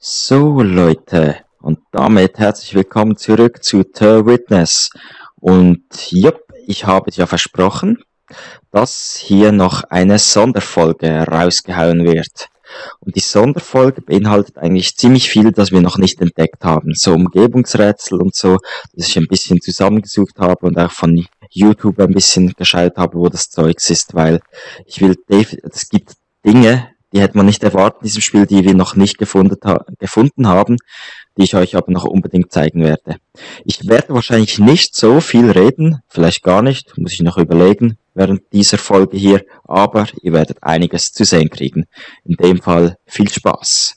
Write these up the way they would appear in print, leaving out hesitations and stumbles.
So Leute, und damit herzlich willkommen zurück zu The Witness. Und jupp, ich habe ja versprochen, dass hier noch eine Sonderfolge rausgehauen wird. Und die Sonderfolge beinhaltet eigentlich ziemlich viel, das wir noch nicht entdeckt haben. So Umgebungsrätsel und so, dass ich ein bisschen zusammengesucht habe und auch von YouTube ein bisschen geschaut habe, wo das Zeugs ist, weil es gibt Dinge, die hätte man nicht erwartet in diesem Spiel, die wir noch nicht gefunden haben, die ich euch aber noch unbedingt zeigen werde. Ich werde wahrscheinlich nicht so viel reden, vielleicht gar nicht, muss ich noch überlegen während dieser Folge hier, aber ihr werdet einiges zu sehen kriegen. In dem Fall viel Spaß.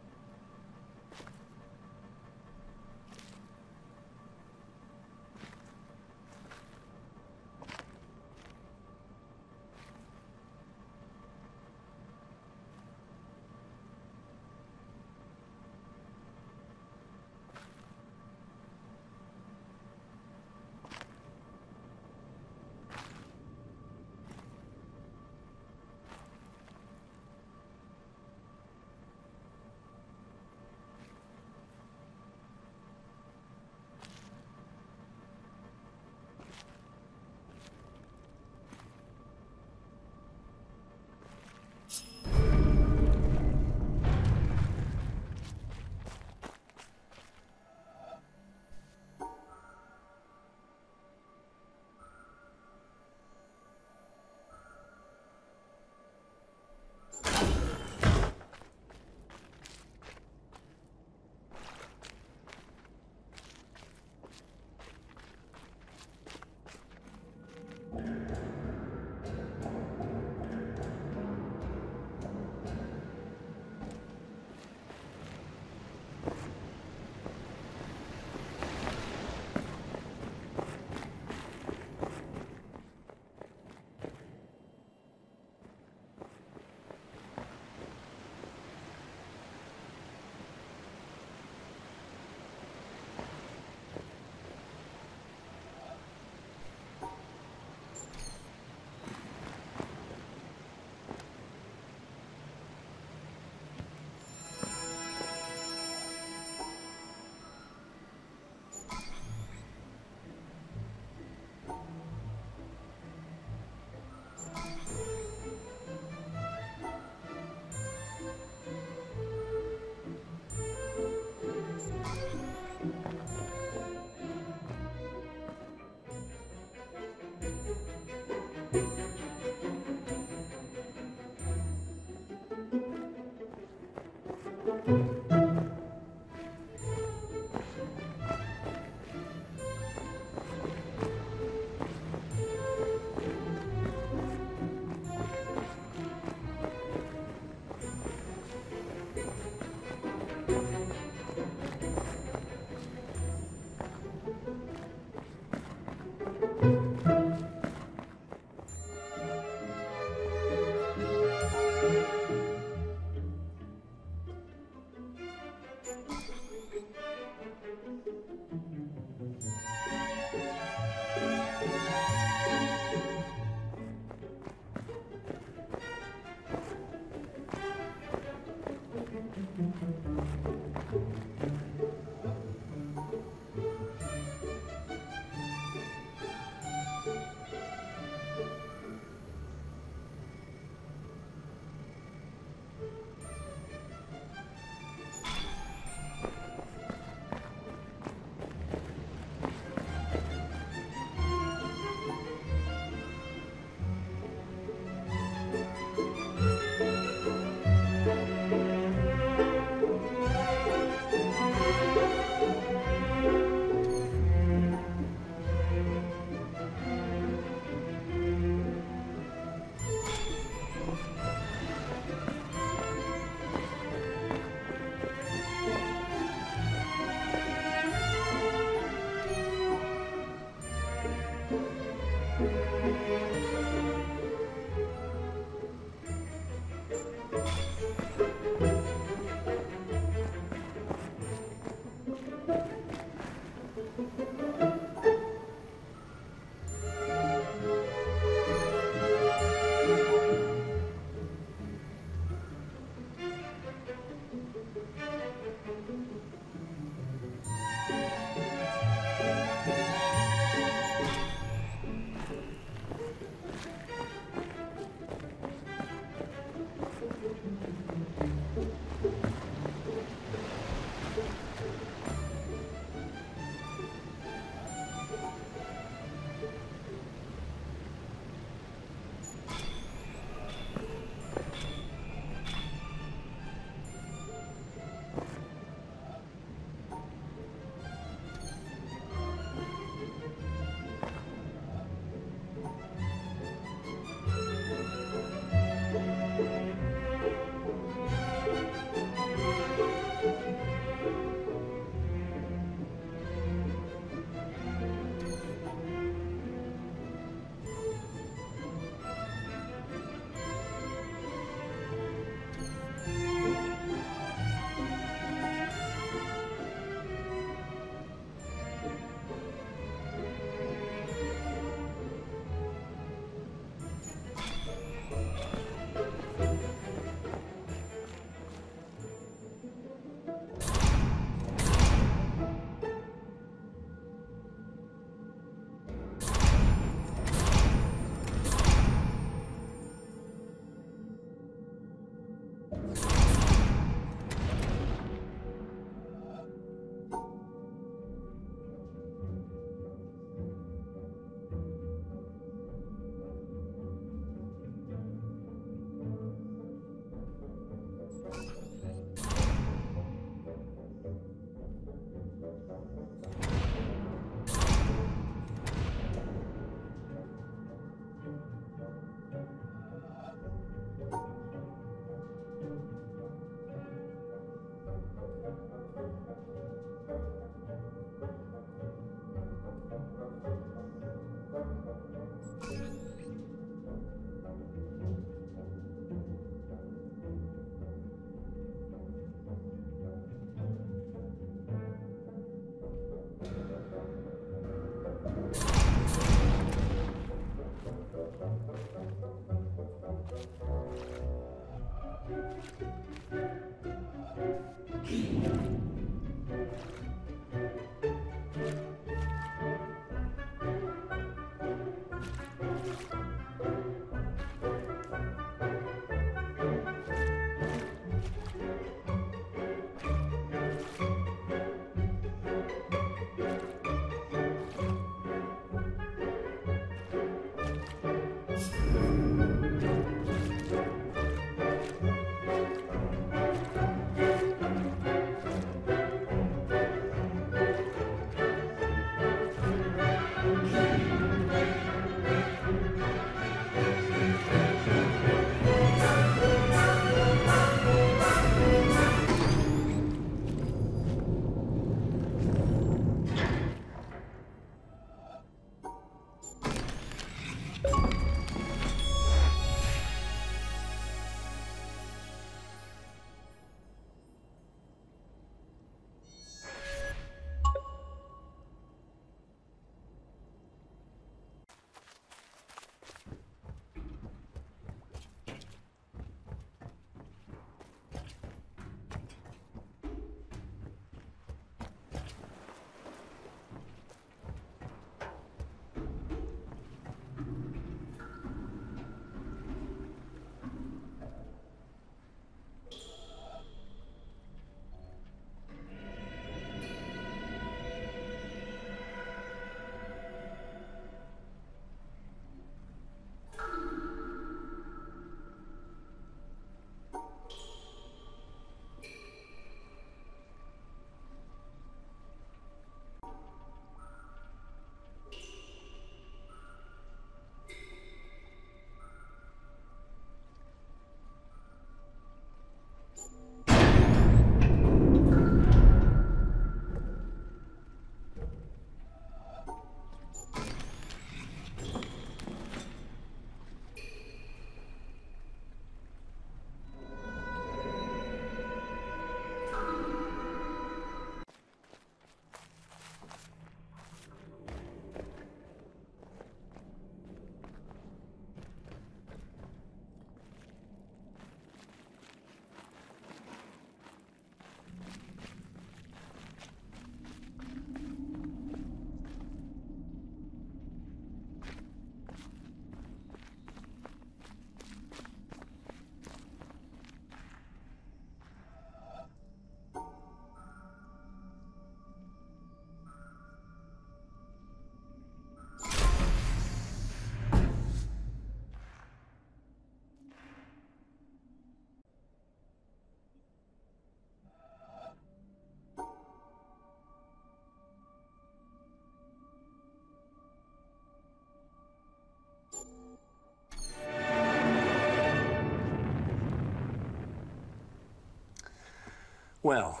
Well,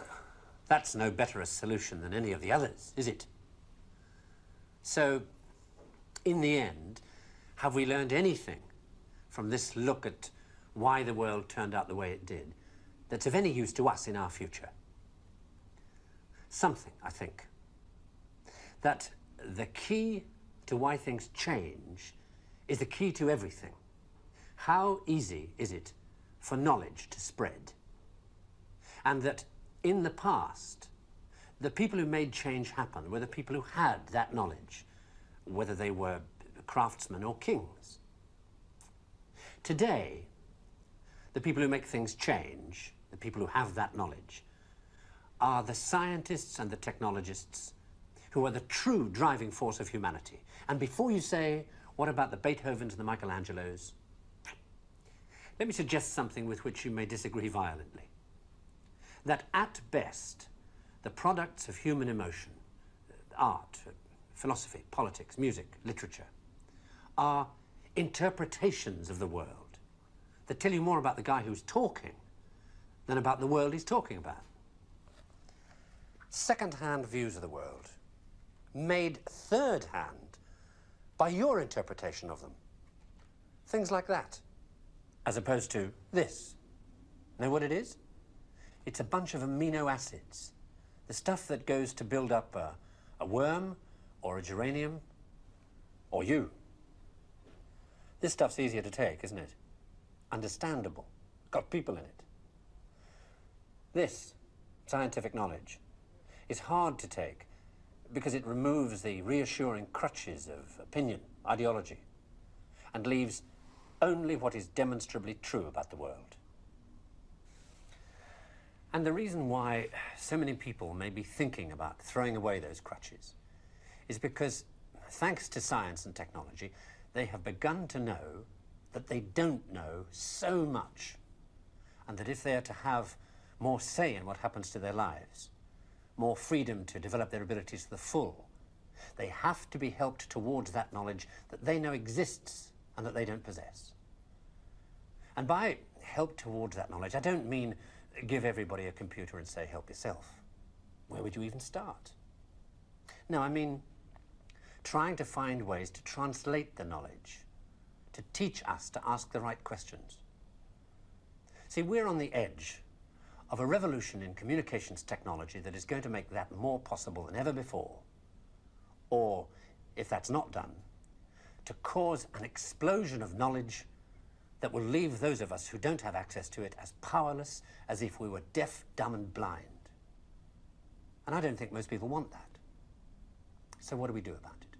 that's no better a solution than any of the others, is it? So, in the end, have we learned anything from this look at why the world turned out the way it did that's of any use to us in our future? Something, I think. That the key to why things change is the key to everything. How easy is it for knowledge to spread? And that in the past, the people who made change happen were the people who had that knowledge, whether they were craftsmen or kings. Today, the people who make things change, the people who have that knowledge, are the scientists and the technologists who are the true driving force of humanity. And before you say, what about the Beethovens and the Michelangelos? Let me suggest something with which you may disagree violently. That at best, the products of human emotion, art, philosophy, politics, music, literature, are interpretations of the world that tell you more about the guy who's talking than about the world he's talking about. Second-hand views of the world, made third-hand by your interpretation of them. Things like that, as opposed to this. Know what it is? It's a bunch of amino acids, the stuff that goes to build up a worm or a geranium or you. This stuff's easier to take, isn't it? Understandable. Got people in it. This scientific knowledge is hard to take because it removes the reassuring crutches of opinion, ideology, and leaves only what is demonstrably true about the world. And the reason why so many people may be thinking about throwing away those crutches is because, thanks to science and technology, they have begun to know that they don't know so much, and that if they are to have more say in what happens to their lives, more freedom to develop their abilities to the full, they have to be helped towards that knowledge that they know exists and that they don't possess. And by help towards that knowledge, I don't mean give everybody a computer and say, help yourself. Where would you even start? No, I mean trying to find ways to translate the knowledge, to teach us to ask the right questions. See, we're on the edge of a revolution in communications technology that is going to make that more possible than ever before. Or, if that's not done, to cause an explosion of knowledge that will leave those of us who don't have access to it as powerless as if we were deaf, dumb, and blind. And I don't think most people want that. So what do we do about it?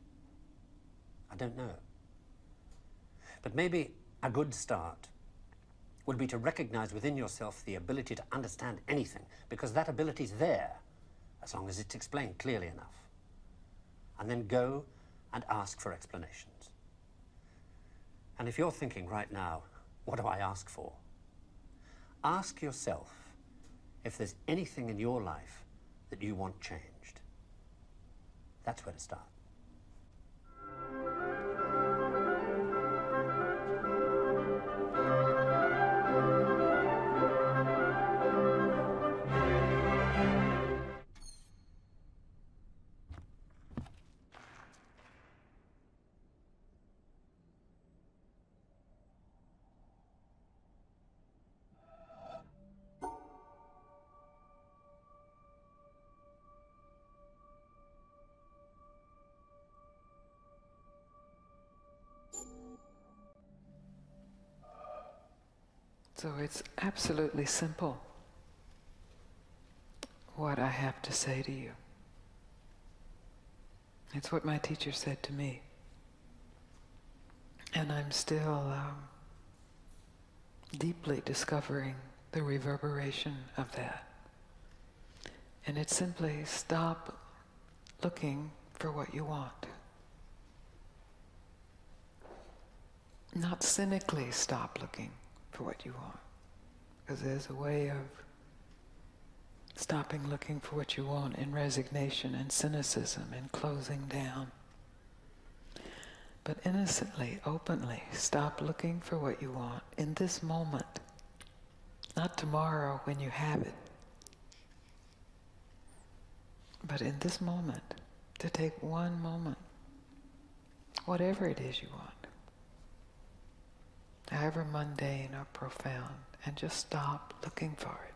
I don't know. But maybe a good start would be to recognize within yourself the ability to understand anything, because that ability is there, as long as it's explained clearly enough. And then go and ask for explanations. And if you're thinking right now, what do I ask for? Ask yourself if there's anything in your life that you want changed. That's where to start. So it's absolutely simple what I have to say to you. It's what my teacher said to me. And I'm still deeply discovering the reverberation of that. And it's simply stop looking for what you want. Not cynically stop looking for what you want, because there's a way of stopping looking for what you want in resignation and cynicism and closing down. But innocently, openly, stop looking for what you want in this moment, not tomorrow when you have it, But in this moment, to take one moment, whatever it is you want, however mundane or profound, and just stop looking for it.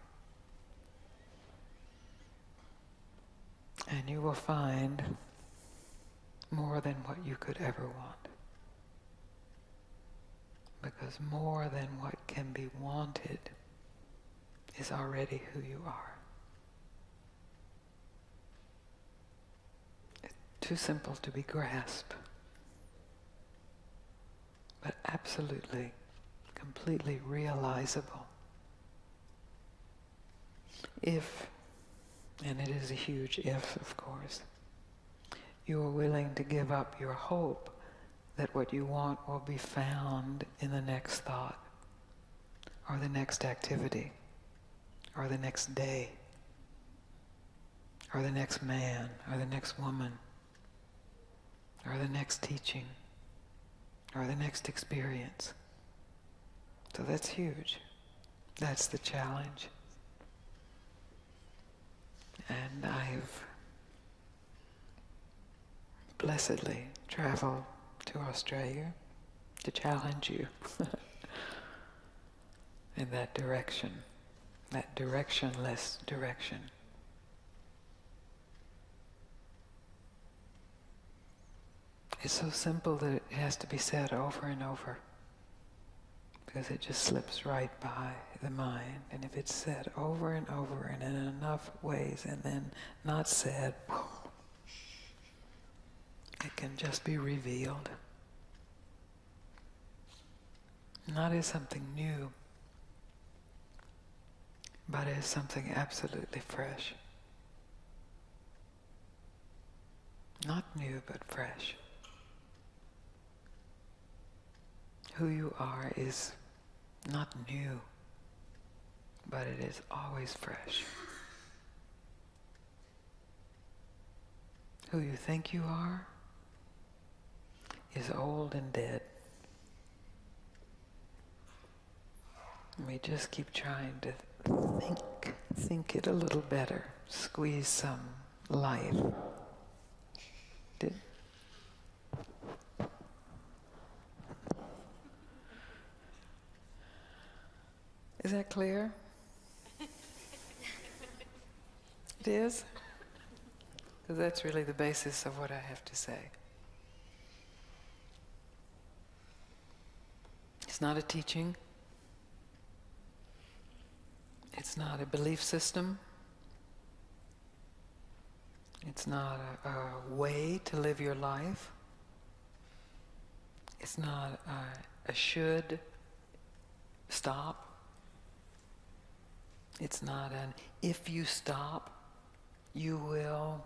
And you will find more than what you could ever want. Because more than what can be wanted is already who you are. It's too simple to be grasped, but absolutely, completely realizable. If, and it is a huge if, of course, you are willing to give up your hope that what you want will be found in the next thought, or the next activity, or the next day, or the next man, or the next woman, or the next teaching, or the next experience. So that's huge. That's the challenge. And I've blessedly traveled to Australia to challenge you in that direction, that directionless direction. It's so simple that it has to be said over and over, because it just slips right by the mind. And if it's said over and over and in enough ways and then not said, it can just be revealed. Not as something new, but as something absolutely fresh. Not new, but fresh. Who you are is not new, but it is always fresh. Who you think you are is old and dead. We just keep trying to think it a little better, squeeze some life. Is that clear? It is? Because that's really the basis of what I have to say. It's not a teaching. It's not a belief system. It's not a way to live your life. It's not a should stop. It's not an if you stop, you will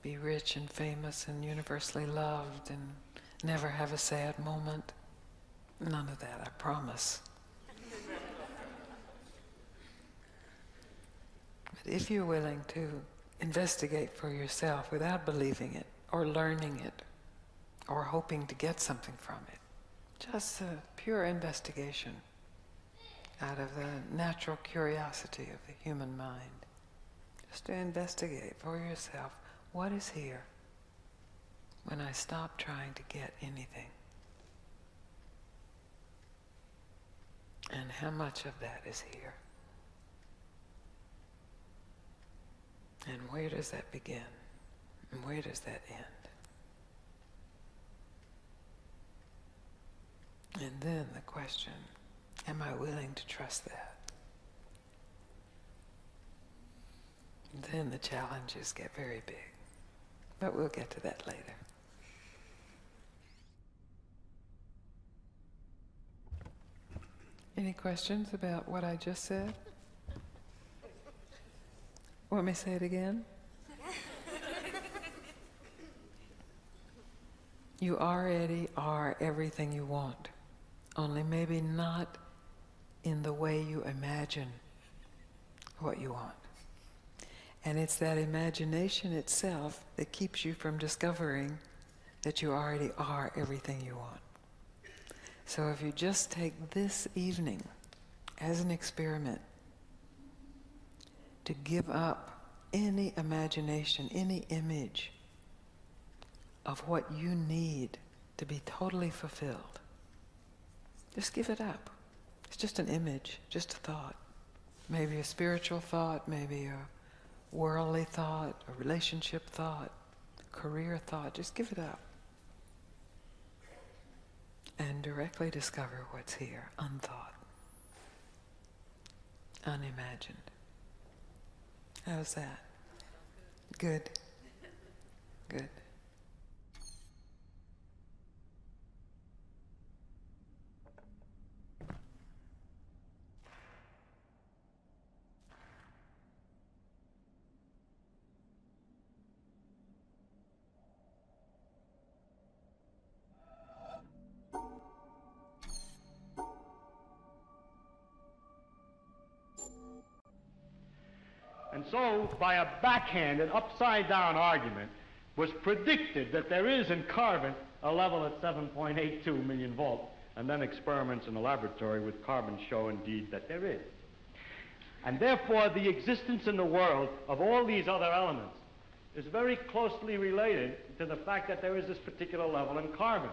be rich and famous and universally loved and never have a sad moment. None of that, I promise. But if you're willing to investigate for yourself without believing it or learning it or hoping to get something from it, just a pure investigation out of the natural curiosity of the human mind, just to investigate for yourself what is here when I stop trying to get anything, and how much of that is here, and where does that begin and where does that end? And then the question, am I willing to trust that? And then the challenges get very big. But we'll get to that later. Any questions about what I just said? Want me to say it again? You already are everything you want, only maybe not in the way you imagine what you want. And it's that imagination itself that keeps you from discovering that you already are everything you want. So if you just take this evening as an experiment to give up any imagination, any image of what you need to be totally fulfilled, just give it up. It's just an image, just a thought. Maybe a spiritual thought, maybe a worldly thought, a relationship thought, career thought. Just give it up. And directly discover what's here, unthought, unimagined. How's that? Good. Good. And so, by a backhanded, upside-down argument, was predicted that there is in carbon a level at 7.82 million volts, and then experiments in the laboratory with carbon show indeed that there is. And therefore, the existence in the world of all these other elements is very closely related to the fact that there is this particular level in carbon.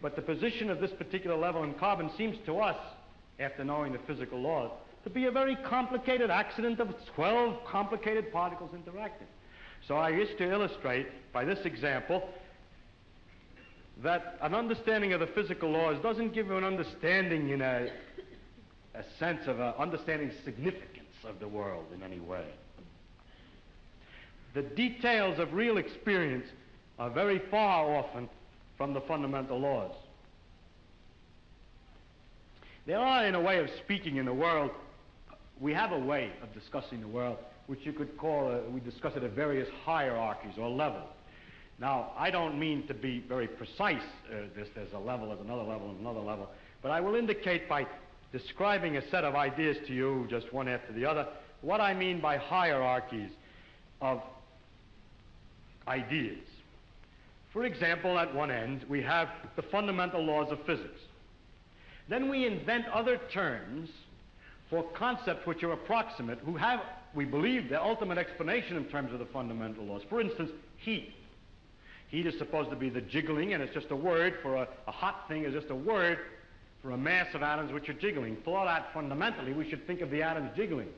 But the position of this particular level in carbon seems to us, after knowing the physical laws, to be a very complicated accident of 12 complicated particles interacting. So I wish to illustrate by this example that an understanding of the physical laws doesn't give you an understanding in a sense of understanding significance of the world in any way. The details of real experience are very far often from the fundamental laws. There are, in a way of speaking in the world, we have a way of discussing the world which you could call, we discuss it at various hierarchies or levels. Now, I don't mean to be very precise, there's a level, there's another level, and another level, but I will indicate by describing a set of ideas to you, just one after the other, what I mean by hierarchies of ideas. For example, at one end, we have the fundamental laws of physics. Then we invent other terms for concepts which are approximate, who have, we believe, the ultimate explanation in terms of the fundamental laws. For instance, heat. Heat is supposed to be the jiggling, and it's just a word for a hot thing is just a word for a mass of atoms which are jiggling. For that, fundamentally, we should think of the atoms jiggling.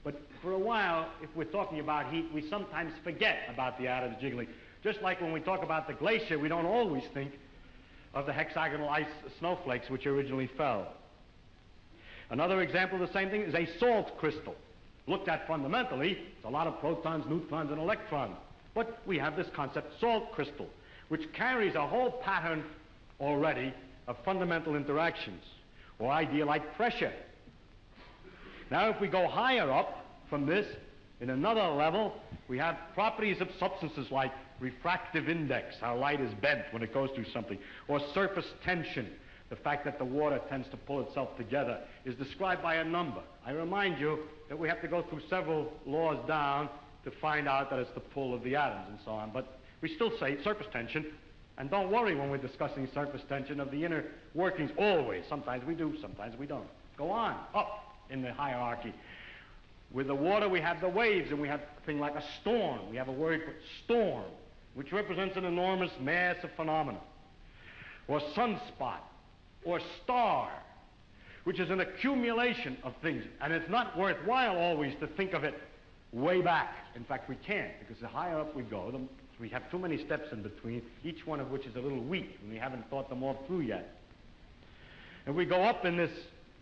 But for a while, if we're talking about heat, we sometimes forget about the atoms jiggling. Just like when we talk about the glacier, we don't always think of the hexagonal ice snowflakes which originally fell. Another example of the same thing is a salt crystal. Looked at fundamentally, it's a lot of protons, neutrons, and electrons. But we have this concept, salt crystal, which carries a whole pattern already of fundamental interactions, or idea like pressure. Now, if we go higher up from this, in another level, we have properties of substances like refractive index, how light is bent when it goes through something, or surface tension, the fact that the water tends to pull itself together, is described by a number. I remind you that we have to go through several laws down to find out that it's the pull of the atoms and so on, but we still say surface tension, and don't worry when we're discussing surface tension of the inner workings, always. Sometimes we do, sometimes we don't. Go on, up in the hierarchy. With the water, we have the waves, and we have a thing like a storm. We have a word for storm, which represents an enormous mass of phenomena. Or sunspot, or star, which is an accumulation of things. And it's not worthwhile always to think of it way back. In fact, we can't, because the higher up we go, we have too many steps in between, each one of which is a little weak, and we haven't thought them all through yet. If we go up in this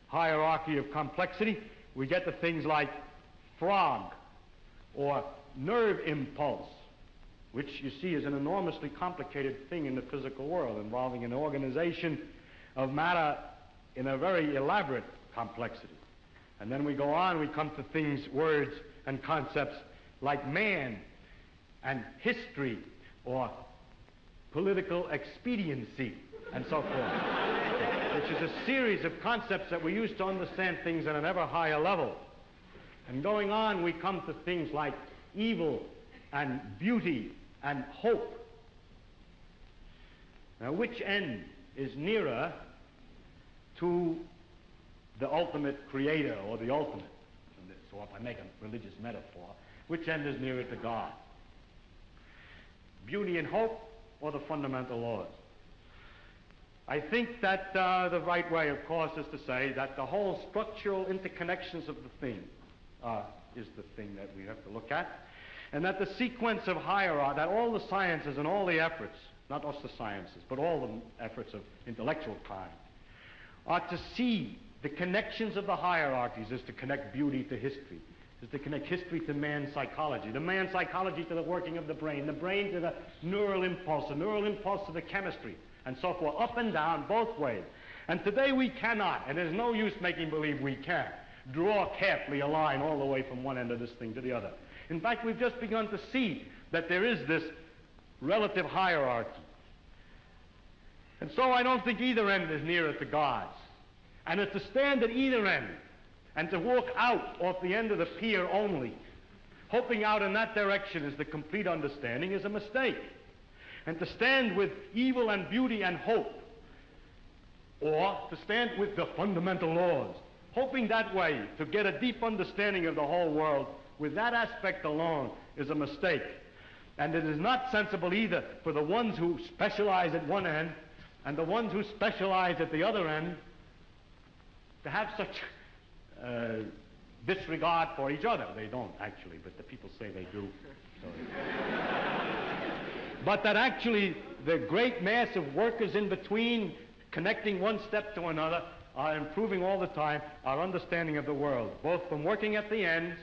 hierarchy of complexity, we get to things like frog, or nerve impulse, which you see is an enormously complicated thing in the physical world, involving an organization of matter in a very elaborate complexity. And then we go on, we come to things, words, and concepts like man, and history, or political expediency, and so forth, which is a series of concepts that we use to understand things at an ever higher level. And going on, we come to things like evil, and beauty, and hope. Now, which end is nearer to the ultimate creator, or the ultimate? So if I make a religious metaphor, Which end is nearer to God? Beauty and hope, or the fundamental laws? I think that the right way, of course, is to say that the whole structural interconnections of the thing is the thing that we have to look at, and that the sequence of hierarchy, that all the sciences and all the efforts, not just the sciences, but all the efforts of intellectual kind, are to see the connections of the hierarchies is to connect beauty to history, is to connect history to man's psychology, the man's psychology to the working of the brain to the neural impulse to the chemistry, and so forth, up and down, both ways. And today we cannot, and there's no use making believe we can, draw carefully a line all the way from one end of this thing to the other. In fact, we've just begun to see that there is this relative hierarchy. And so I don't think either end is nearer to God's. And to stand at either end and to walk out off the end of the pier only, hoping out in that direction is the complete understanding, is a mistake. And to stand with evil and beauty and hope, or to stand with the fundamental laws, hoping that way to get a deep understanding of the whole world with that aspect alone, is a mistake. And it is not sensible either for the ones who specialize at one end and the ones who specialize at the other end to have such disregard for each other. They don't actually, but the people say they do. So. But that actually the great mass of workers in between, connecting one step to another, are improving all the time our understanding of the world, both from working at the ends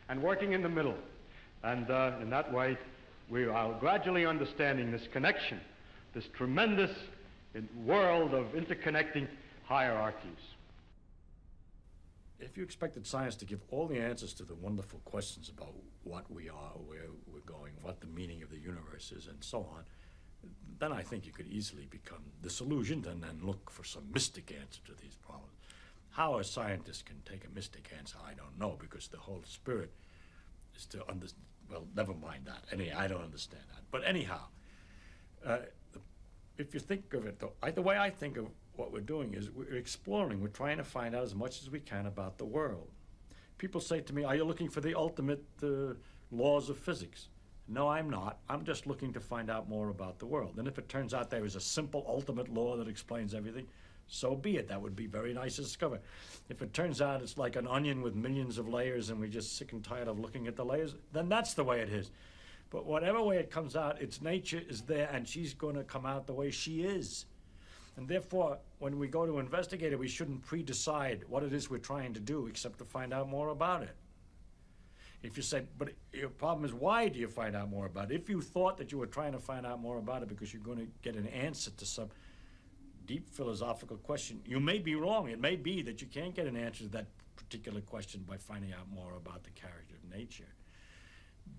and working in the middle. And in that way, we are gradually understanding this connection, this tremendous world of interconnecting hierarchies. If you expected science to give all the answers to the wonderful questions about what we are, where we're going, what the meaning of the universe is, and so on, then I think you could easily become disillusioned and then look for some mystic answer to these problems. How a scientist can take a mystic answer, I don't know, because the whole spirit is to understand. Well, never mind that. I don't understand that. But anyhow, if you think of it, the way I think of what we're doing is we're exploring. We're trying to find out as much as we can about the world. People say to me, are you looking for the ultimate laws of physics? No, I'm not. I'm just looking to find out more about the world. And if it turns out there is a simple ultimate law that explains everything, so be it. That would be very nice to discover. If it turns out it's like an onion with millions of layers and we're just sick and tired of looking at the layers, then that's the way it is. But whatever way it comes out, its nature is there and she's going to come out the way she is. And therefore, when we go to investigate it, we shouldn't pre-decide what it is we're trying to do except to find out more about it. If you say, but your problem is, why do you find out more about it? If you thought that you were trying to find out more about it because you're going to get an answer to some deep philosophical question, you may be wrong. It may be that you can't get an answer to that particular question by finding out more about the character of nature.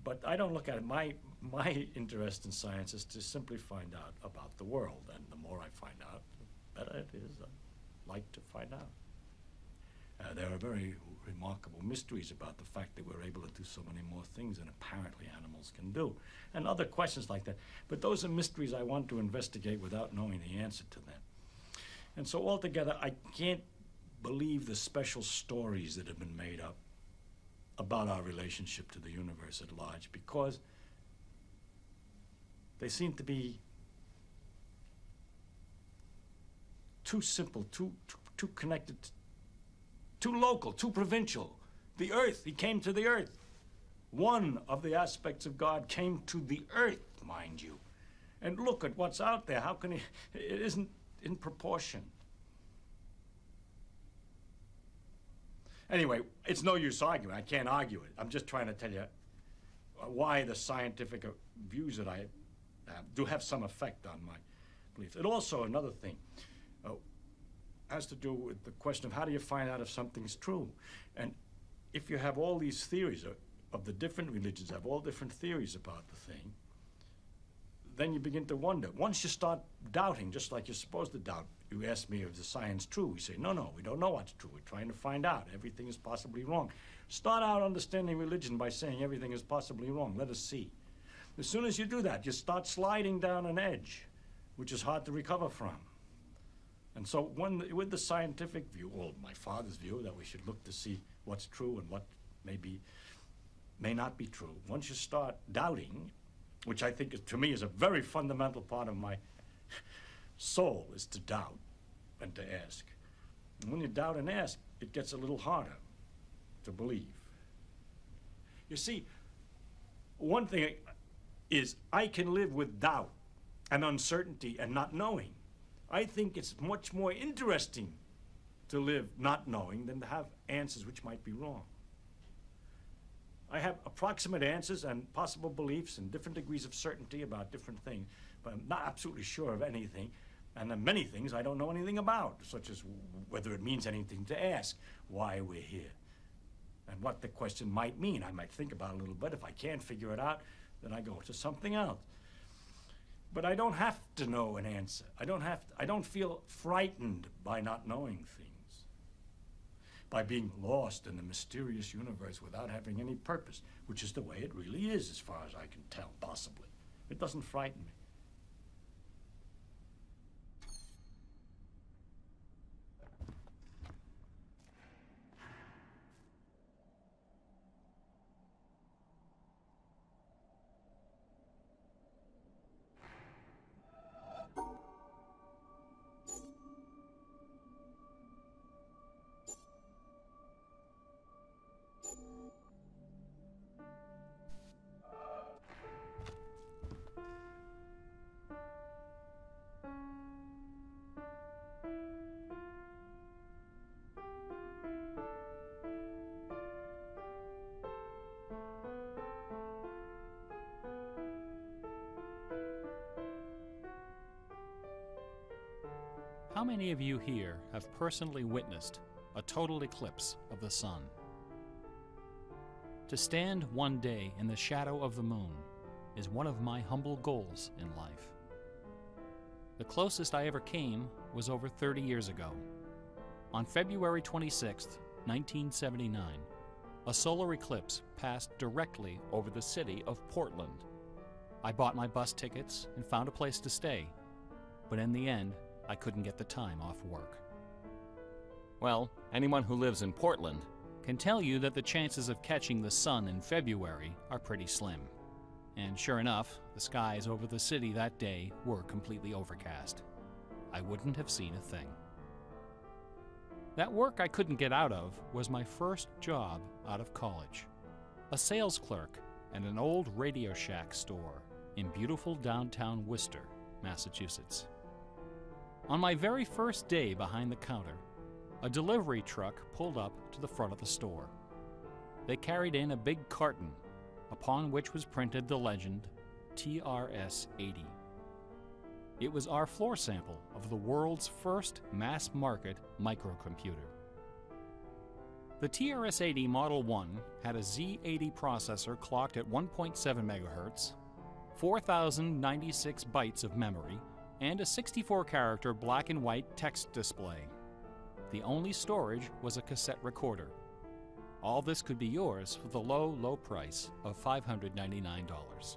But I don't look at it. My interest in science is to simply find out about the world. And the more I find out, the better it is. I like to find out. There are very remarkable mysteries about the fact that we're able to do so many more things than apparently animals can do, and other questions like that. But those are mysteries I want to investigate without knowing the answer to them. And so altogether, I can't believe the special stories that have been made up about our relationship to the universe at large, because they seem to be too simple, too connected, too local, too provincial. The earth, he came to the earth. One of the aspects of God came to the earth, mind you. And look at what's out there. How can he? It isn't in proportion. Anyway, it's no use arguing. I can't argue it. I'm just trying to tell you why the scientific views that I have do have some effect on my beliefs. It also, another thing, has to do with the question of how do you find out if something's true? And if you have all these theories of the different religions, have all different theories about the thing, then you begin to wonder. Once you start doubting, just like you're supposed to doubt, you ask me, is the science true? We say, no, we don't know what's true. We're trying to find out. Everything is possibly wrong. Start out understanding religion by saying everything is possibly wrong. Let us see. As soon as you do that, you start sliding down an edge, which is hard to recover from. And so with the scientific view, or my father's view, that we should look to see what's true and what may be may not be true. Once you start doubting, which I think to me is a very fundamental part of my soul, is to doubt and to ask. And when you doubt and ask, it gets a little harder to believe. You see, one thing is I can live with doubt and uncertainty and not knowing. I think it's much more interesting to live not knowing than to have answers which might be wrong. I have approximate answers and possible beliefs and different degrees of certainty about different things, but I'm not absolutely sure of anything. And then many things I don't know anything about, such as whether it means anything to ask, why we're here, and what the question might mean. I might think about it a little bit. If I can't figure it out, then I go to something else. But I don't have to know an answer. I don't feel frightened by not knowing things, by being lost in the mysterious universe without having any purpose, which is the way it really is as far as I can tell, possibly. It doesn't frighten me. How many of you here have personally witnessed a total eclipse of the sun? To stand one day in the shadow of the moon is one of my humble goals in life. The closest I ever came was over 30 years ago. On February 26, 1979, a solar eclipse passed directly over the city of Portland. I bought my bus tickets and found a place to stay, but in the end, I couldn't get the time off work. Well, anyone who lives in Portland can tell you that the chances of catching the sun in February are pretty slim. And sure enough, the skies over the city that day were completely overcast. I wouldn't have seen a thing. That work I couldn't get out of was my first job out of college. A sales clerk at an old Radio Shack store in beautiful downtown Worcester, Massachusetts. On my very first day behind the counter, a delivery truck pulled up to the front of the store. They carried in a big carton, upon which was printed the legend TRS-80. It was our floor sample of the world's first mass-market microcomputer. The TRS-80 Model 1 had a Z80 processor clocked at 1.7 MHz, 4,096 bytes of memory, and a 64-character black and white text display. The only storage was a cassette recorder. All this could be yours for the low, low price of $599.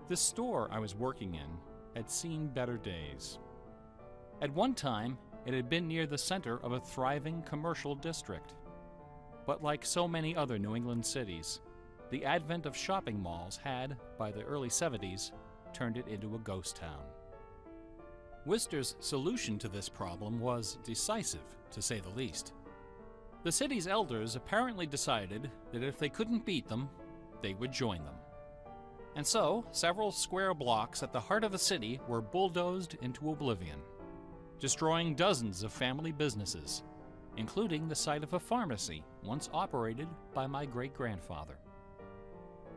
The store I was working in had seen better days. At one time, it had been near the center of a thriving commercial district. But like so many other New England cities, the advent of shopping malls had, by the early 70s, turned it into a ghost town. Worcester's solution to this problem was decisive, to say the least. The city's elders apparently decided that if they couldn't beat them, they would join them. And so, several square blocks at the heart of the city were bulldozed into oblivion, destroying dozens of family businesses, including the site of a pharmacy once operated by my great-grandfather.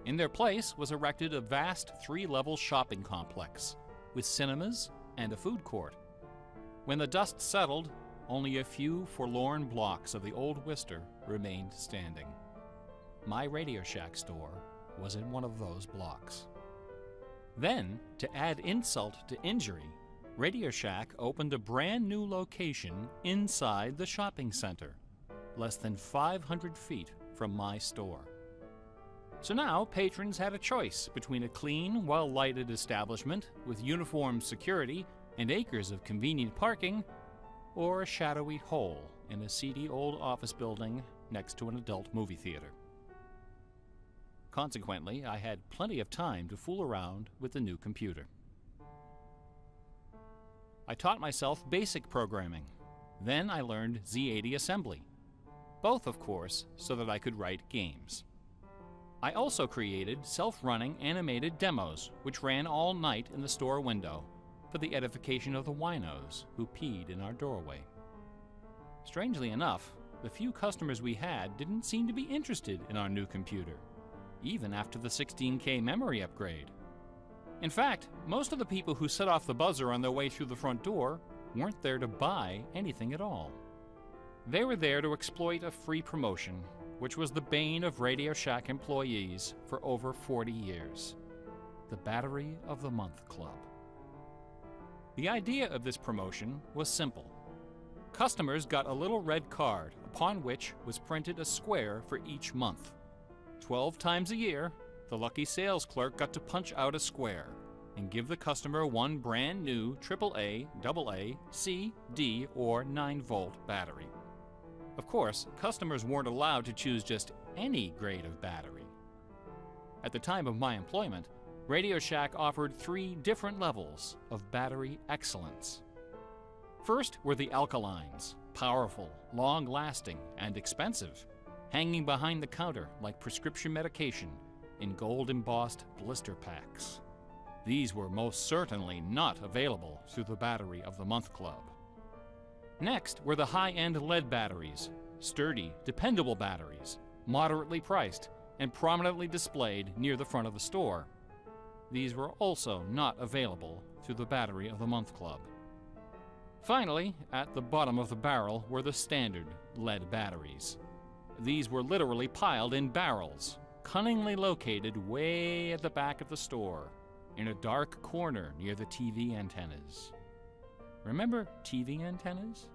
In their place was erected a vast 3-level shopping complex with cinemas and a food court. When the dust settled, only a few forlorn blocks of the old Worcester remained standing. My Radio Shack store was in one of those blocks. Then, to add insult to injury, Radio Shack opened a brand new location inside the shopping center, less than 500 feet from my store. So now patrons had a choice between a clean, well-lighted establishment with uniformed security and acres of convenient parking, or a shadowy hole in a seedy old office building next to an adult movie theater. Consequently, I had plenty of time to fool around with the new computer. I taught myself basic programming. Then I learned Z80 assembly. Both, of course, so that I could write games. I also created self-running animated demos, which ran all night in the store window for the edification of the winos who peed in our doorway. Strangely enough, the few customers we had didn't seem to be interested in our new computer, even after the 16K memory upgrade. In fact, most of the people who set off the buzzer on their way through the front door weren't there to buy anything at all. They were there to exploit a free promotion, which was the bane of Radio Shack employees for over 40 years. The Battery of the Month Club. The idea of this promotion was simple. Customers got a little red card upon which was printed a square for each month. 12 times a year, the lucky sales clerk got to punch out a square and give the customer one brand new AAA, AA, C, D, or 9-volt battery. Of course, customers weren't allowed to choose just any grade of battery. At the time of my employment, Radio Shack offered 3 different levels of battery excellence. First were the alkalines, powerful, long-lasting, and expensive, hanging behind the counter like prescription medication in gold-embossed blister packs. These were most certainly not available through the Battery of the Month Club. Next were the high-end lead batteries, sturdy, dependable batteries, moderately priced, and prominently displayed near the front of the store. These were also not available through the Battery of the Month Club. Finally, at the bottom of the barrel were the standard lead batteries. These were literally piled in barrels, cunningly located way at the back of the store, in a dark corner near the TV antennas. Remember TV antennas?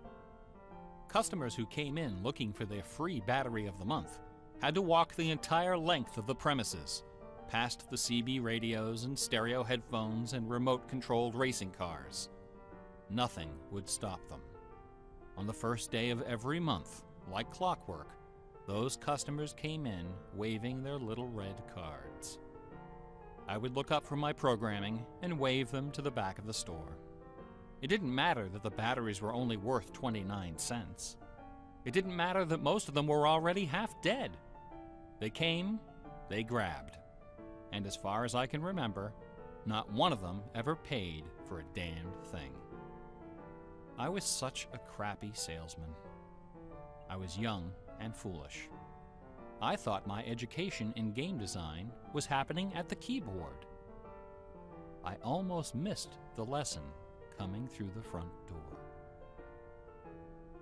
Customers who came in looking for their free Battery of the Month had to walk the entire length of the premises, past the CB radios and stereo headphones and remote-controlled racing cars. Nothing would stop them. On the first day of every month, like clockwork, those customers came in waving their little red cards. I would look up from my programming and wave them to the back of the store. It didn't matter that the batteries were only worth 29 cents. It didn't matter that most of them were already half dead. They came, they grabbed. And as far as I can remember, not one of them ever paid for a damned thing. I was such a crappy salesman. I was young and foolish. I thought my education in game design was happening at the keyboard. I almost missed the lesson coming through the front door.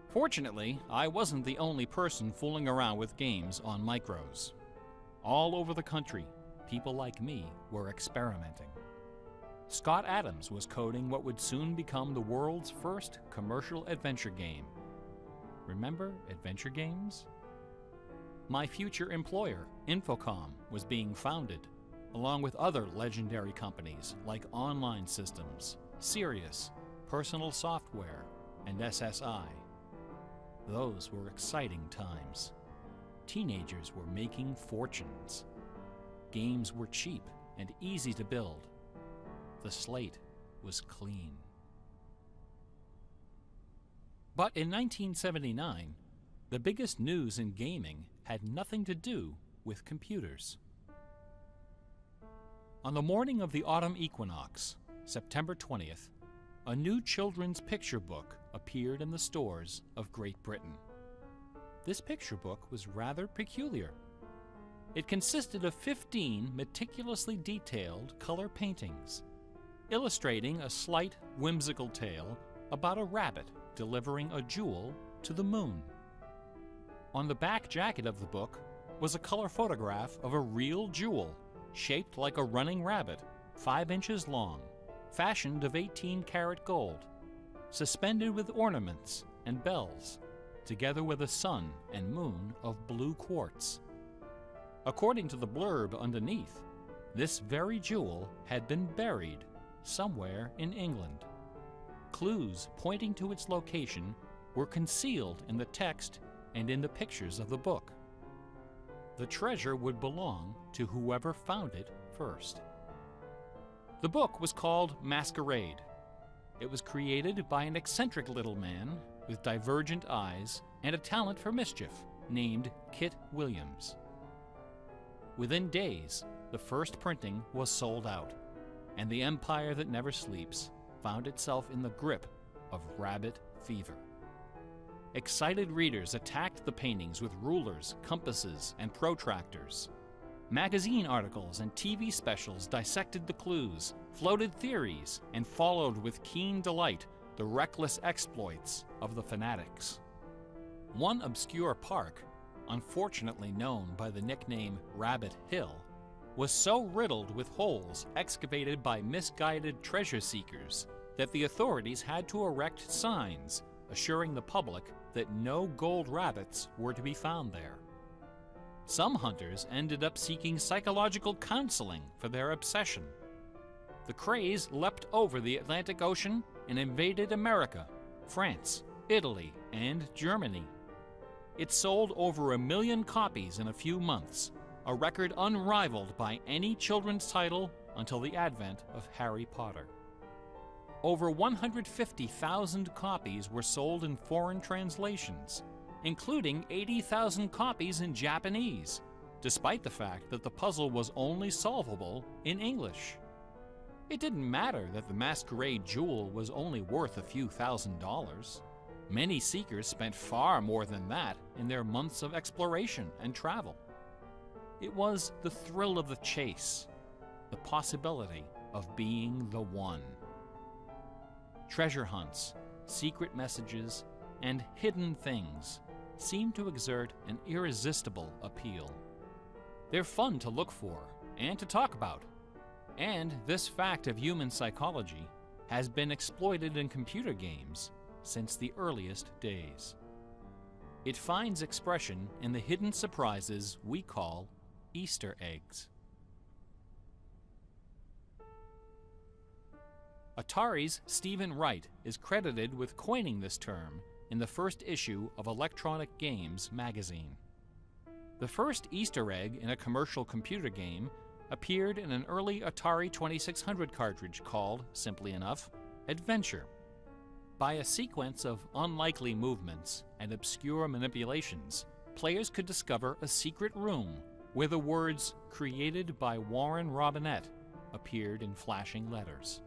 Fortunately, I wasn't the only person fooling around with games on micros. All over the country, people like me were experimenting. Scott Adams was coding what would soon become the world's first commercial adventure game. Remember adventure games? My future employer, Infocom, was being founded, along with other legendary companies like Online Systems, Sirius, Personal Software, and SSI. Those were exciting times. Teenagers were making fortunes. Games were cheap and easy to build. The slate was clean. But in 1979, the biggest news in gaming had nothing to do with computers. On the morning of the autumn equinox, September 20th, a new children's picture book appeared in the stores of Great Britain. This picture book was rather peculiar. It consisted of 15 meticulously detailed color paintings, illustrating a slight, whimsical tale about a rabbit delivering a jewel to the moon. On the back jacket of the book was a color photograph of a real jewel, shaped like a running rabbit, 5 inches long, fashioned of 18-karat gold, suspended with ornaments and bells, together with a sun and moon of blue quartz. According to the blurb underneath, this very jewel had been buried somewhere in England. Clues pointing to its location were concealed in the text and in the pictures of the book. the treasure would belong to whoever found it first. The book was called Masquerade. It was created by an eccentric little man with divergent eyes and a talent for mischief named Kit Williams. Within days, the first printing was sold out, and the empire that never sleeps found itself in the grip of rabbit fever. Excited readers attacked the paintings with rulers, compasses, and protractors. Magazine articles and TV specials dissected the clues, floated theories, and followed with keen delight the reckless exploits of the fanatics. One obscure park, unfortunately known by the nickname Rabbit Hill, was so riddled with holes excavated by misguided treasure seekers that the authorities had to erect signs assuring the public that no gold rabbits were to be found there. Some hunters ended up seeking psychological counseling for their obsession. The craze leapt over the Atlantic Ocean and invaded America, France, Italy, and Germany. It sold over 1 million copies in a few months, a record unrivaled by any children's title until the advent of Harry Potter. Over 150,000 copies were sold in foreign translations, including 80,000 copies in Japanese, despite the fact that the puzzle was only solvable in English. It didn't matter that the Masquerade jewel was only worth a few $1,000s. Many seekers spent far more than that in their months of exploration and travel. It was the thrill of the chase, the possibility of being the one. Treasure hunts, secret messages, and hidden things seem to exert an irresistible appeal. They're fun to look for and to talk about, and this fact of human psychology has been exploited in computer games since the earliest days. It finds expression in the hidden surprises we call Easter eggs. Atari's Stephen Wright is credited with coining this term in the first issue of Electronic Games magazine. The first Easter egg in a commercial computer game appeared in an early Atari 2600 cartridge called, simply enough, Adventure. By a sequence of unlikely movements and obscure manipulations, players could discover a secret room where the words "created by Warren Robinette" appeared in flashing letters.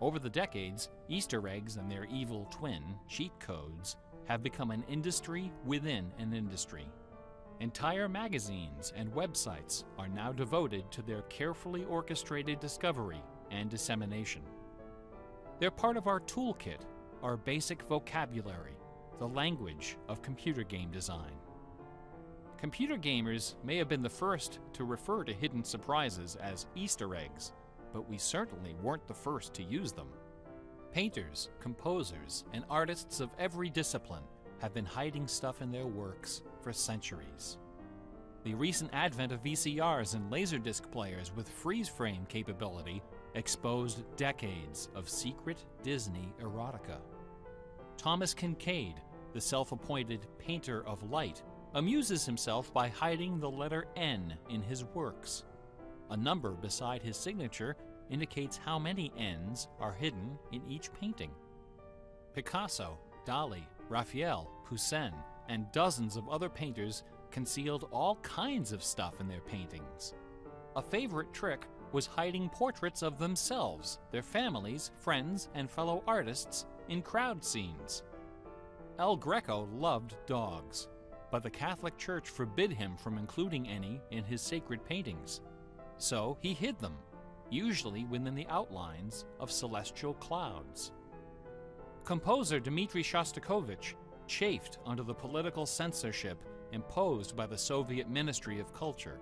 Over the decades, Easter eggs and their evil twin, cheat codes, have become an industry within an industry. Entire magazines and websites are now devoted to their carefully orchestrated discovery and dissemination. They're part of our toolkit, our basic vocabulary, the language of computer game design. Computer gamers may have been the first to refer to hidden surprises as Easter eggs, but we certainly weren't the first to use them. Painters, composers, and artists of every discipline have been hiding stuff in their works for centuries. The recent advent of VCRs and Laserdisc players with freeze-frame capability exposed decades of secret Disney erotica. Thomas Kincaid, the self-appointed painter of light, amuses himself by hiding the letter N in his works. A number beside his signature indicates how many N's are hidden in each painting. Picasso, Dali, Raphael, Poussin, and dozens of other painters concealed all kinds of stuff in their paintings. A favorite trick was hiding portraits of themselves, their families, friends, and fellow artists in crowd scenes. El Greco loved dogs, but the Catholic Church forbid him from including any in his sacred paintings. So he hid them, usually within the outlines of celestial clouds. Composer Dmitri Shostakovich chafed under the political censorship imposed by the Soviet Ministry of Culture.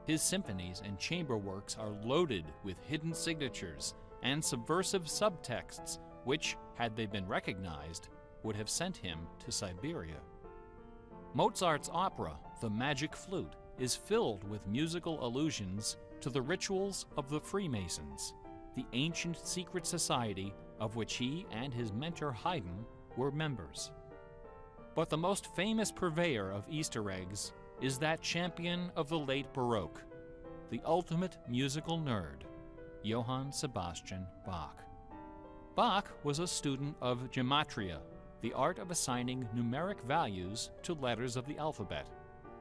His symphonies and chamber works are loaded with hidden signatures and subversive subtexts which, had they been recognized, would have sent him to Siberia. Mozart's opera, The Magic Flute, is filled with musical allusions to the rituals of the Freemasons, the ancient secret society of which he and his mentor Haydn were members. But the most famous purveyor of Easter eggs is that champion of the late Baroque, the ultimate musical nerd, Johann Sebastian Bach. Bach was a student of gematria, the art of assigning numeric values to letters of the alphabet.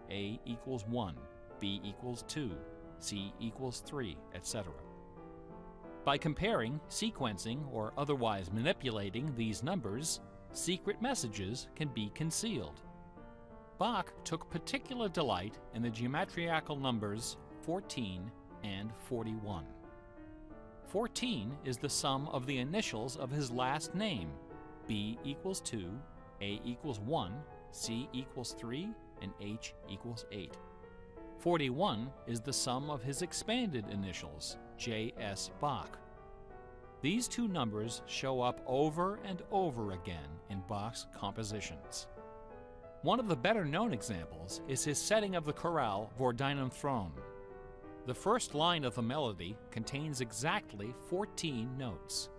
A equals 1, B equals 2, C equals 3, etc. By comparing, sequencing, or otherwise manipulating these numbers, secret messages can be concealed. Bach took particular delight in the geometrical numbers 14 and 41. 14 is the sum of the initials of his last name. B equals 2, A equals 1, C equals 3, and H equals 8. 41 is the sum of his expanded initials, J.S. Bach. These two numbers show up over and over again in Bach's compositions. One of the better-known examples is his setting of the chorale Vor deinem Thron. The first line of the melody contains exactly 14 notes,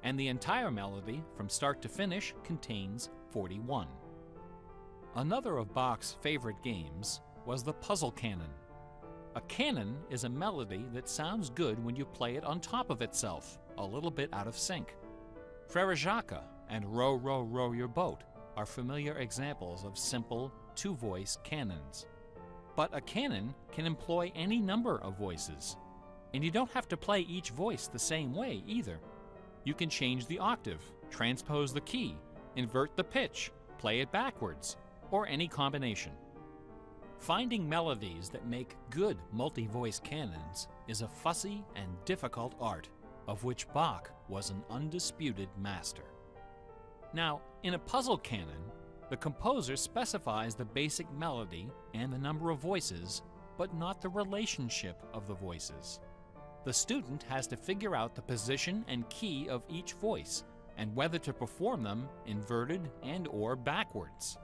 and the entire melody, from start to finish, contains 41. Another of Bach's favorite games was the puzzle canon. A canon is a melody that sounds good when you play it on top of itself, a little bit out of sync. Frère Jacques and Row, Row, Row Your Boat are familiar examples of simple, two-voice canons. But a canon can employ any number of voices. And you don't have to play each voice the same way either. You can change the octave, transpose the key, invert the pitch, play it backwards, or any combination. Finding melodies that make good multi-voice canons is a fussy and difficult art, of which Bach was an undisputed master. Now, in a puzzle canon, the composer specifies the basic melody and the number of voices, but not the relationship of the voices. The student has to figure out the position and key of each voice, and whether to perform them inverted and/or backwards.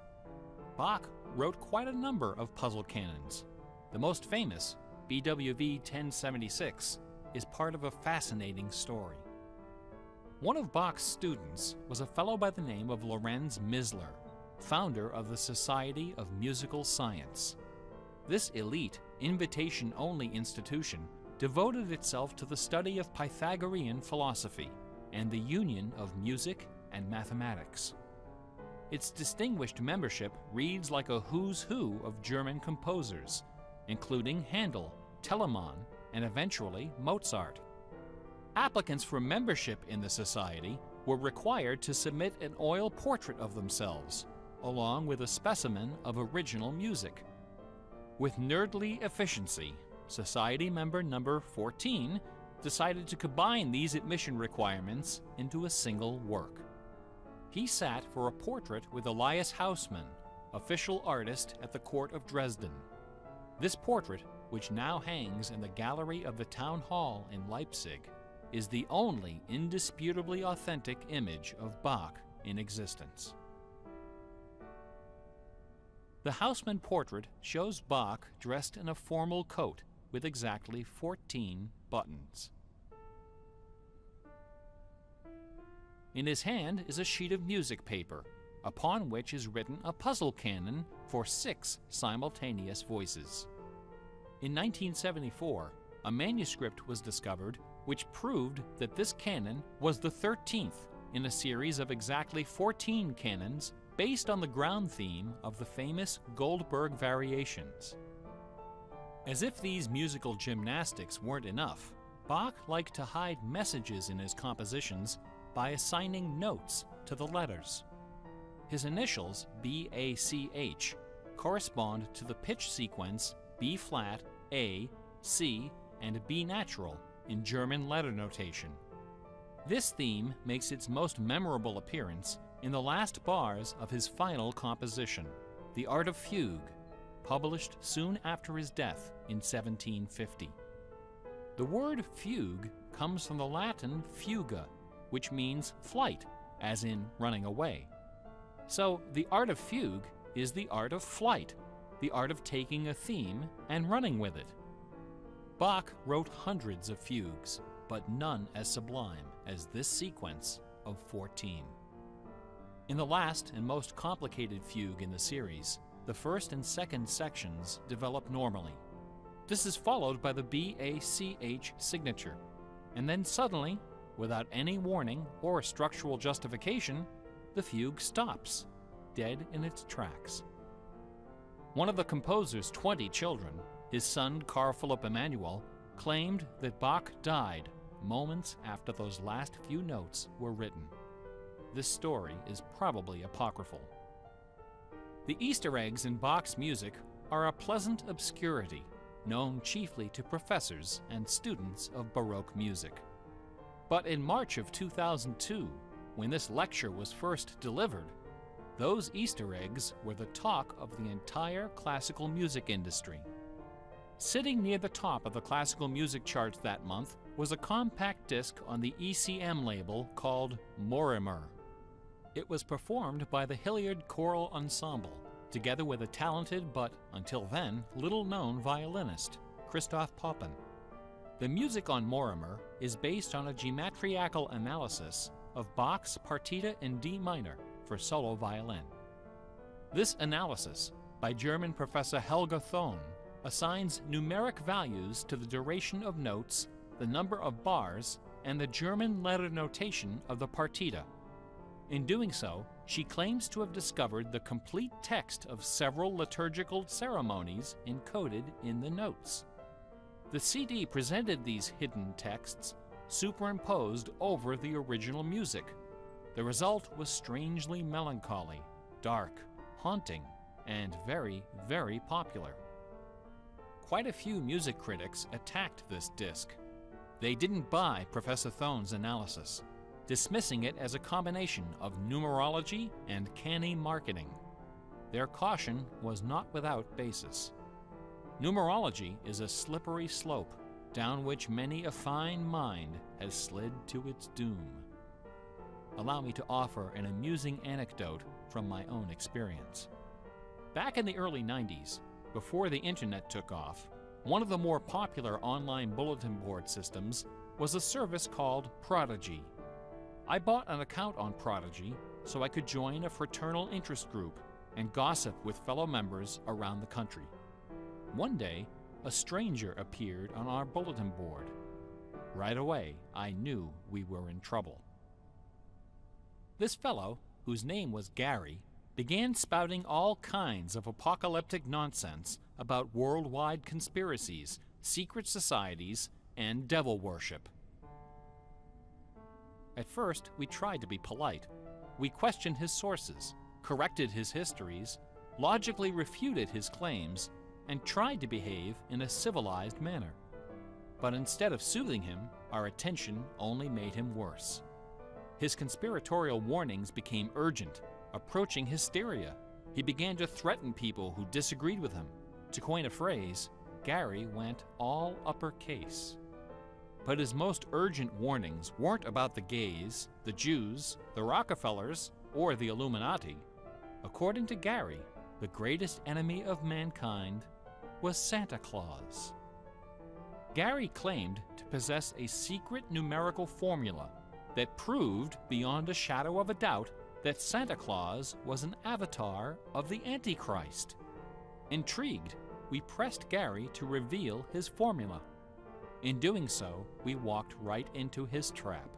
Bach wrote quite a number of puzzle canons. The most famous, BWV 1076, is part of a fascinating story. One of Bach's students was a fellow by the name of Lorenz Misler, founder of the Society of Musical Science. This elite, invitation-only institution devoted itself to the study of Pythagorean philosophy and the union of music and mathematics. Its distinguished membership reads like a who's who of German composers, including Handel, Telemann, and eventually Mozart. Applicants for membership in the society were required to submit an oil portrait of themselves, along with a specimen of original music. With nerdly efficiency, Society member number 14 decided to combine these admission requirements into a single work. He sat for a portrait with Elias Haussmann, official artist at the court of Dresden. This portrait, which now hangs in the gallery of the town hall in Leipzig, is the only indisputably authentic image of Bach in existence. The Haussmann portrait shows Bach dressed in a formal coat with exactly 14 buttons. In his hand is a sheet of music paper, upon which is written a puzzle canon for 6 simultaneous voices. In 1974, a manuscript was discovered which proved that this canon was the 13th in a series of exactly 14 canons based on the ground theme of the famous Goldberg variations. As if these musical gymnastics weren't enough, Bach liked to hide messages in his compositions by assigning notes to the letters. His initials, B-A-C-H, correspond to the pitch sequence B-flat, A, C, and B natural in German letter notation. This theme makes its most memorable appearance in the last bars of his final composition, The Art of Fugue, published soon after his death in 1750. The word fugue comes from the Latin fuga, which means flight, as in running away. So the art of fugue is the art of flight, the art of taking a theme and running with it. Bach wrote hundreds of fugues, but none as sublime as this sequence of 14. In the last and most complicated fugue in the series, the first and second sections develop normally. This is followed by the BACH signature, and then suddenly, without any warning or structural justification, the fugue stops, dead in its tracks. One of the composer's 20 children, his son Carl Philipp Emanuel, claimed that Bach died moments after those last few notes were written. This story is probably apocryphal. The Easter eggs in Bach's music are a pleasant obscurity, known chiefly to professors and students of Baroque music. But in March of 2002, when this lecture was first delivered, those Easter eggs were the talk of the entire classical music industry. Sitting near the top of the classical music charts that month was a compact disc on the ECM label called Mortimer. It was performed by the Hilliard Choral Ensemble, together with a talented but, until then, little-known violinist, Christoph Poppen. The music on Mortimer is based on a geometrical analysis of Bach's Partita in D minor for solo violin. This analysis, by German professor Helga Thon, assigns numeric values to the duration of notes, the number of bars, and the German letter notation of the partita. In doing so, she claims to have discovered the complete text of several liturgical ceremonies encoded in the notes. The CD presented these hidden texts superimposed over the original music. The result was strangely melancholy, dark, haunting, and very, very popular. Quite a few music critics attacked this disc. They didn't buy Professor Thon's analysis, dismissing it as a combination of numerology and canny marketing. Their caution was not without basis. Numerology is a slippery slope down which many a fine mind has slid to its doom. Allow me to offer an amusing anecdote from my own experience. Back in the early 90s, before the internet took off, one of the more popular online bulletin board systems was a service called Prodigy. I bought an account on Prodigy so I could join a fraternal interest group and gossip with fellow members around the country. One day, a stranger appeared on our bulletin board. Right away, I knew we were in trouble. This fellow, whose name was Gary, began spouting all kinds of apocalyptic nonsense about worldwide conspiracies, secret societies, and devil worship. At first, we tried to be polite. We questioned his sources, corrected his histories, logically refuted his claims, and tried to behave in a civilized manner. But instead of soothing him, our attention only made him worse. His conspiratorial warnings became urgent, approaching hysteria. He began to threaten people who disagreed with him. To coin a phrase, Gary went all uppercase. But his most urgent warnings weren't about the gays, the Jews, the Rockefellers, or the Illuminati. According to Gary, the greatest enemy of mankind was Santa Claus. Gary claimed to possess a secret numerical formula that proved beyond a shadow of a doubt that Santa Claus was an avatar of the Antichrist. Intrigued, we pressed Gary to reveal his formula. In doing so, we walked right into his trap.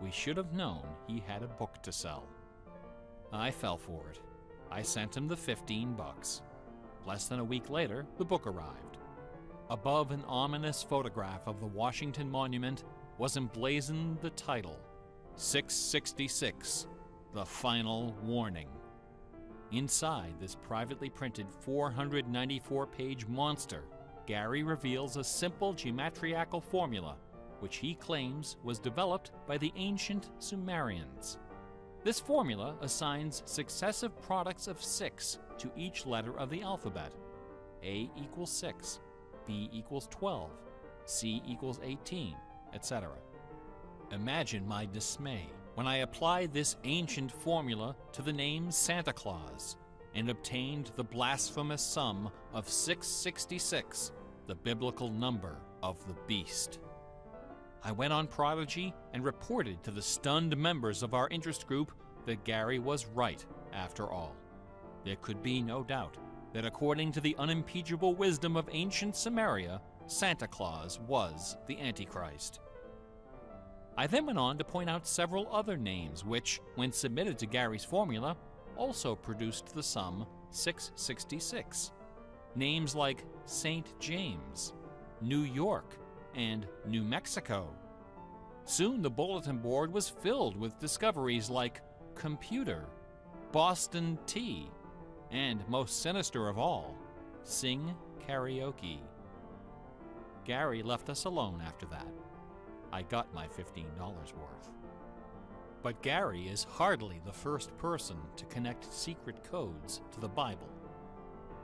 We should have known he had a book to sell. I fell for it. I sent him the $15. Less than a week later, the book arrived. Above an ominous photograph of the Washington Monument was emblazoned the title, 666, The Final Warning. Inside this privately printed 494-page monster, Gary reveals a simple geometrical formula, which he claims was developed by the ancient Sumerians. This formula assigns successive products of 6 to each letter of the alphabet. A equals 6, B equals 12, C equals 18, etc. Imagine my dismay when I applied this ancient formula to the name Santa Claus and obtained the blasphemous sum of 666, the biblical number of the beast. I went on Prodigy and reported to the stunned members of our interest group that Gary was right after all. There could be no doubt. that according to the unimpeachable wisdom of ancient Samaria, Santa Claus was the Antichrist. I then went on to point out several other names which, when submitted to Gary's formula, also produced the sum 666. Names like St. James, New York, and New Mexico. Soon the bulletin board was filled with discoveries like computer, Boston tea, and most sinister of all, sing karaoke. Gary left us alone after that. I got my $15 worth. But Gary is hardly the first person to connect secret codes to the Bible.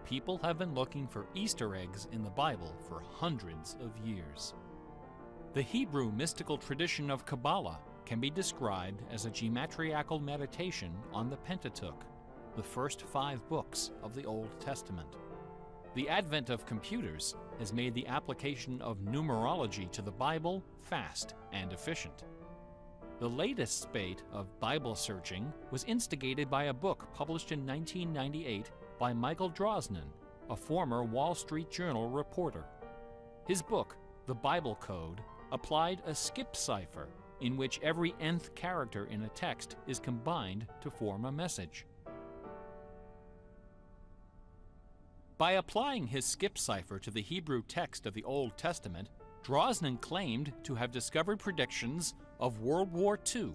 People have been looking for Easter eggs in the Bible for hundreds of years. The Hebrew mystical tradition of Kabbalah can be described as a geometriacal meditation on the Pentateuch, the first 5 books of the Old Testament. The advent of computers has made the application of numerology to the Bible fast and efficient. The latest spate of Bible searching was instigated by a book published in 1998 by Michael Drosnin, a former Wall Street Journal reporter. His book, The Bible Code, applied a skip cipher in which every nth character in a text is combined to form a message. By applying his skip cipher to the Hebrew text of the Old Testament, Drosnin claimed to have discovered predictions of World War II,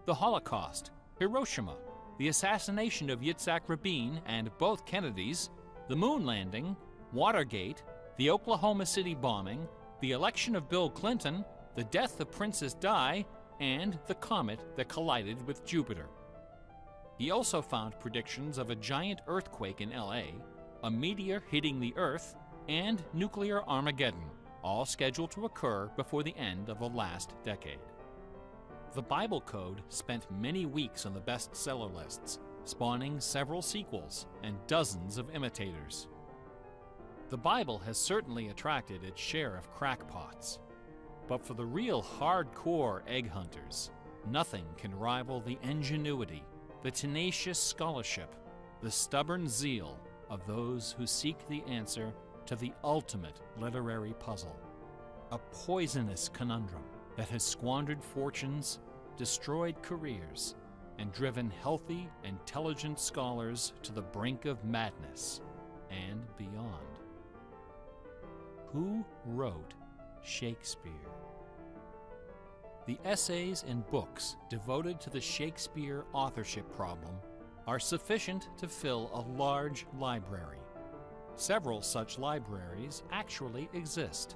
the Holocaust, Hiroshima, the assassination of Yitzhak Rabin and both Kennedys, the moon landing, Watergate, the Oklahoma City bombing, the election of Bill Clinton, the death of Princess Di, and the comet that collided with Jupiter. He also found predictions of a giant earthquake in LA, a meteor hitting the Earth, and nuclear Armageddon, all scheduled to occur before the end of the last decade. The Bible Code spent many weeks on the bestseller lists, spawning several sequels and dozens of imitators. The Bible has certainly attracted its share of crackpots, but for the real hardcore egg hunters, nothing can rival the ingenuity, the tenacious scholarship, the stubborn zeal of those who seek the answer to the ultimate literary puzzle, a poisonous conundrum that has squandered fortunes, destroyed careers, and driven healthy, intelligent scholars to the brink of madness and beyond. Who wrote Shakespeare? The essays and books devoted to the Shakespeare authorship problem are sufficient to fill a large library. Several such libraries actually exist.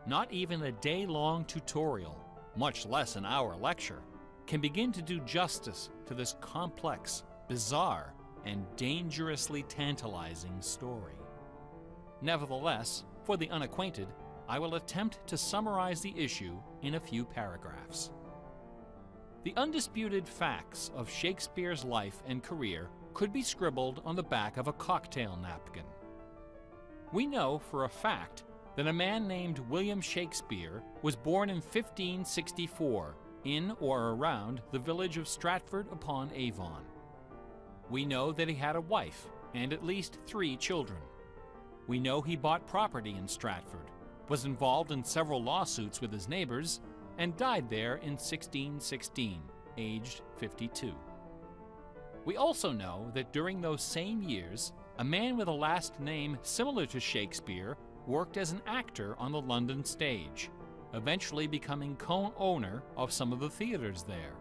Not even a day-long tutorial, much less an hour lecture, can begin to do justice to this complex, bizarre, and dangerously tantalizing story. Nevertheless, for the unacquainted, I will attempt to summarize the issue in a few paragraphs. The undisputed facts of Shakespeare's life and career could be scribbled on the back of a cocktail napkin. We know for a fact that a man named William Shakespeare was born in 1564 in or around the village of Stratford-upon-Avon. We know that he had a wife and at least 3 children. We know he bought property in Stratford, was involved in several lawsuits with his neighbors, and died there in 1616, aged 52. We also know that during those same years, a man with a last name similar to Shakespeare worked as an actor on the London stage, eventually becoming co-owner of some of the theaters there.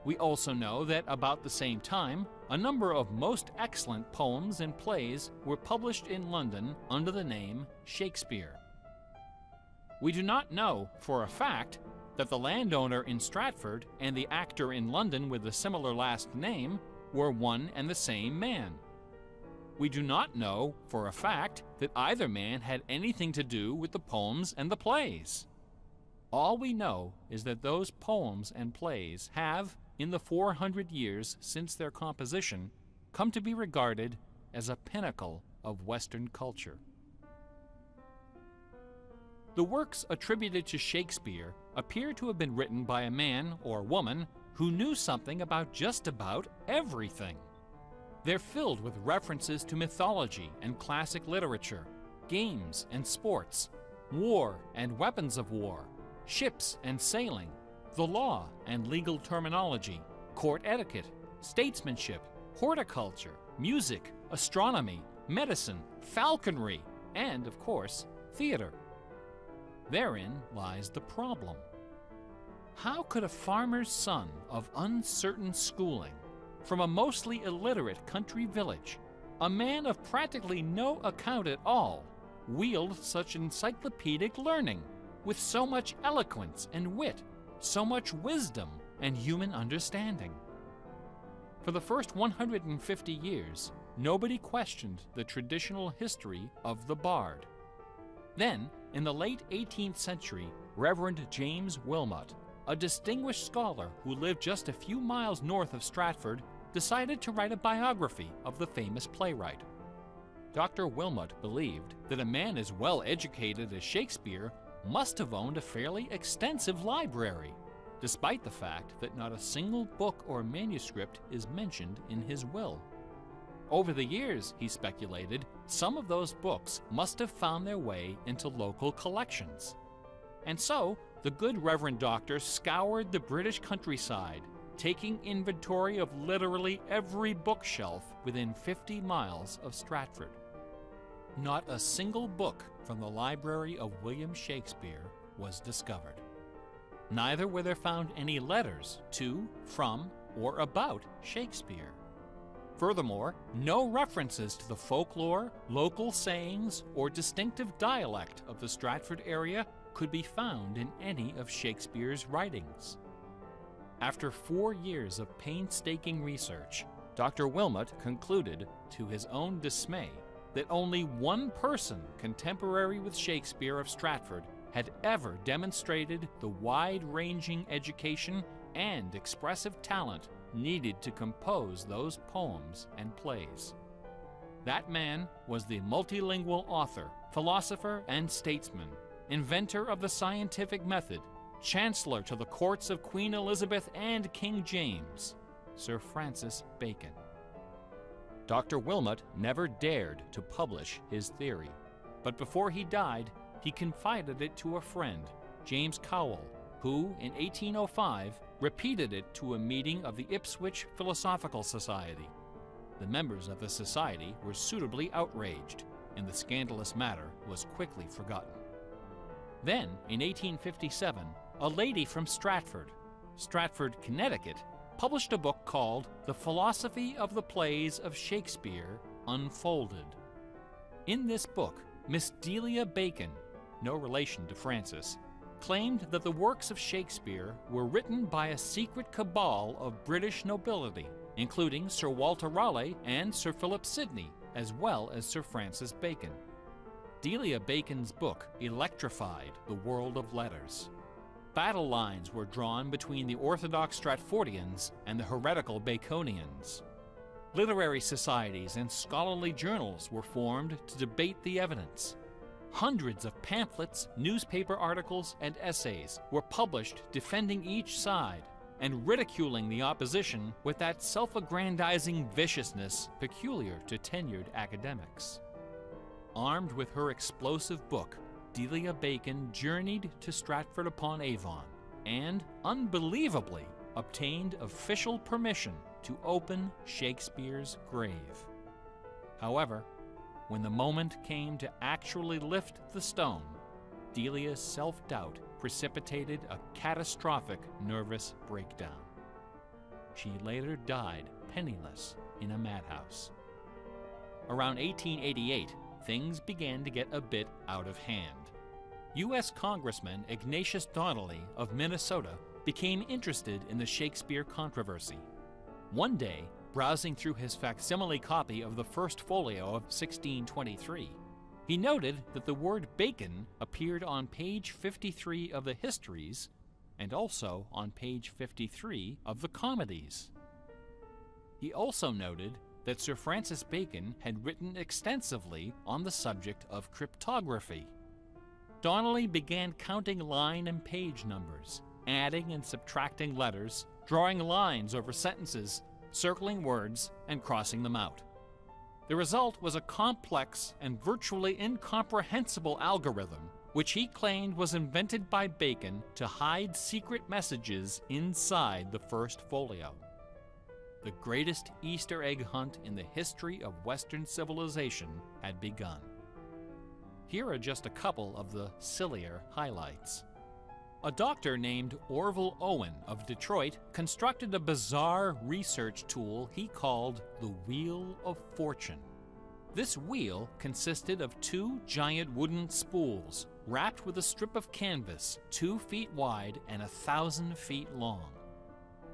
We also know that about the same time, a number of most excellent poems and plays were published in London under the name Shakespeare. We do not know for a fact that the landowner in Stratford and the actor in London with a similar last name were one and the same man. We do not know for a fact that either man had anything to do with the poems and the plays. All we know is that those poems and plays have, in the 400 years since their composition, come to be regarded as a pinnacle of Western culture. The works attributed to Shakespeare appear to have been written by a man or woman who knew something about just about everything. They're filled with references to mythology and classic literature, games and sports, war and weapons of war, ships and sailing, the law and legal terminology, court etiquette, statesmanship, horticulture, music, astronomy, medicine, falconry, and, of course, theater. Therein lies the problem. How could a farmer's son of uncertain schooling, from a mostly illiterate country village, a man of practically no account at all, wield such encyclopedic learning, with so much eloquence and wit, so much wisdom and human understanding? For the first 150 years, nobody questioned the traditional history of the bard. Then, in the late 18th century, Reverend James Wilmot, a distinguished scholar who lived just a few miles north of Stratford, decided to write a biography of the famous playwright. Dr. Wilmot believed that a man as well educated as Shakespeare must have owned a fairly extensive library, despite the fact that not a single book or manuscript is mentioned in his will. Over the years, he speculated, some of those books must have found their way into local collections. And so, the good Reverend Doctor scoured the British countryside, taking inventory of literally every bookshelf within 50 miles of Stratford. Not a single book from the library of William Shakespeare was discovered. Neither were there found any letters to, from, or about Shakespeare. Furthermore, no references to the folklore, local sayings, or distinctive dialect of the Stratford area could be found in any of Shakespeare's writings. After 4 years of painstaking research, Dr. Wilmot concluded, to his own dismay, that only one person contemporary with Shakespeare of Stratford had ever demonstrated the wide-ranging education and expressive talent needed to compose those poems and plays. That man was the multilingual author, philosopher, and statesman, inventor of the scientific method, Chancellor to the courts of Queen Elizabeth and King James, Sir Francis Bacon. Dr. Wilmot never dared to publish his theory, but before he died, he confided it to a friend, James Cowell, who, in 1805, repeated it to a meeting of the Ipswich Philosophical Society. The members of the society were suitably outraged, and the scandalous matter was quickly forgotten. Then, in 1857, a lady from Stratford, Connecticut, published a book called The Philosophy of the Plays of Shakespeare Unfolded. In this book, Miss Delia Bacon, no relation to Francis, claimed that the works of Shakespeare were written by a secret cabal of British nobility, including Sir Walter Raleigh and Sir Philip Sidney, as well as Sir Francis Bacon. Delia Bacon's book electrified the world of letters. Battle lines were drawn between the orthodox Stratfordians and the heretical Baconians. Literary societies and scholarly journals were formed to debate the evidence. Hundreds of pamphlets, newspaper articles, and essays were published defending each side and ridiculing the opposition with that self-aggrandizing viciousness peculiar to tenured academics. Armed with her explosive book, Delia Bacon journeyed to Stratford-upon-Avon and, unbelievably, obtained official permission to open Shakespeare's grave. However, when the moment came to actually lift the stone, Delia's self-doubt precipitated a catastrophic nervous breakdown. She later died penniless in a madhouse. Around 1888, things began to get a bit out of hand. U.S. Congressman Ignatius Donnelly of Minnesota became interested in the Shakespeare controversy. One day, browsing through his facsimile copy of the First Folio of 1623, he noted that the word bacon appeared on page 53 of the Histories and also on page 53 of the Comedies. He also noted that Sir Francis Bacon had written extensively on the subject of cryptography. Donnelly began counting line and page numbers, adding and subtracting letters, drawing lines over sentences, circling words and crossing them out. The result was a complex and virtually incomprehensible algorithm which he claimed was invented by Bacon to hide secret messages inside the first folio. The greatest Easter egg hunt in the history of Western civilization had begun. Here are just a couple of the sillier highlights. A doctor named Orville Owen of Detroit constructed a bizarre research tool he called the Wheel of Fortune. This wheel consisted of 2 giant wooden spools wrapped with a strip of canvas 2 feet wide and 1,000 feet long.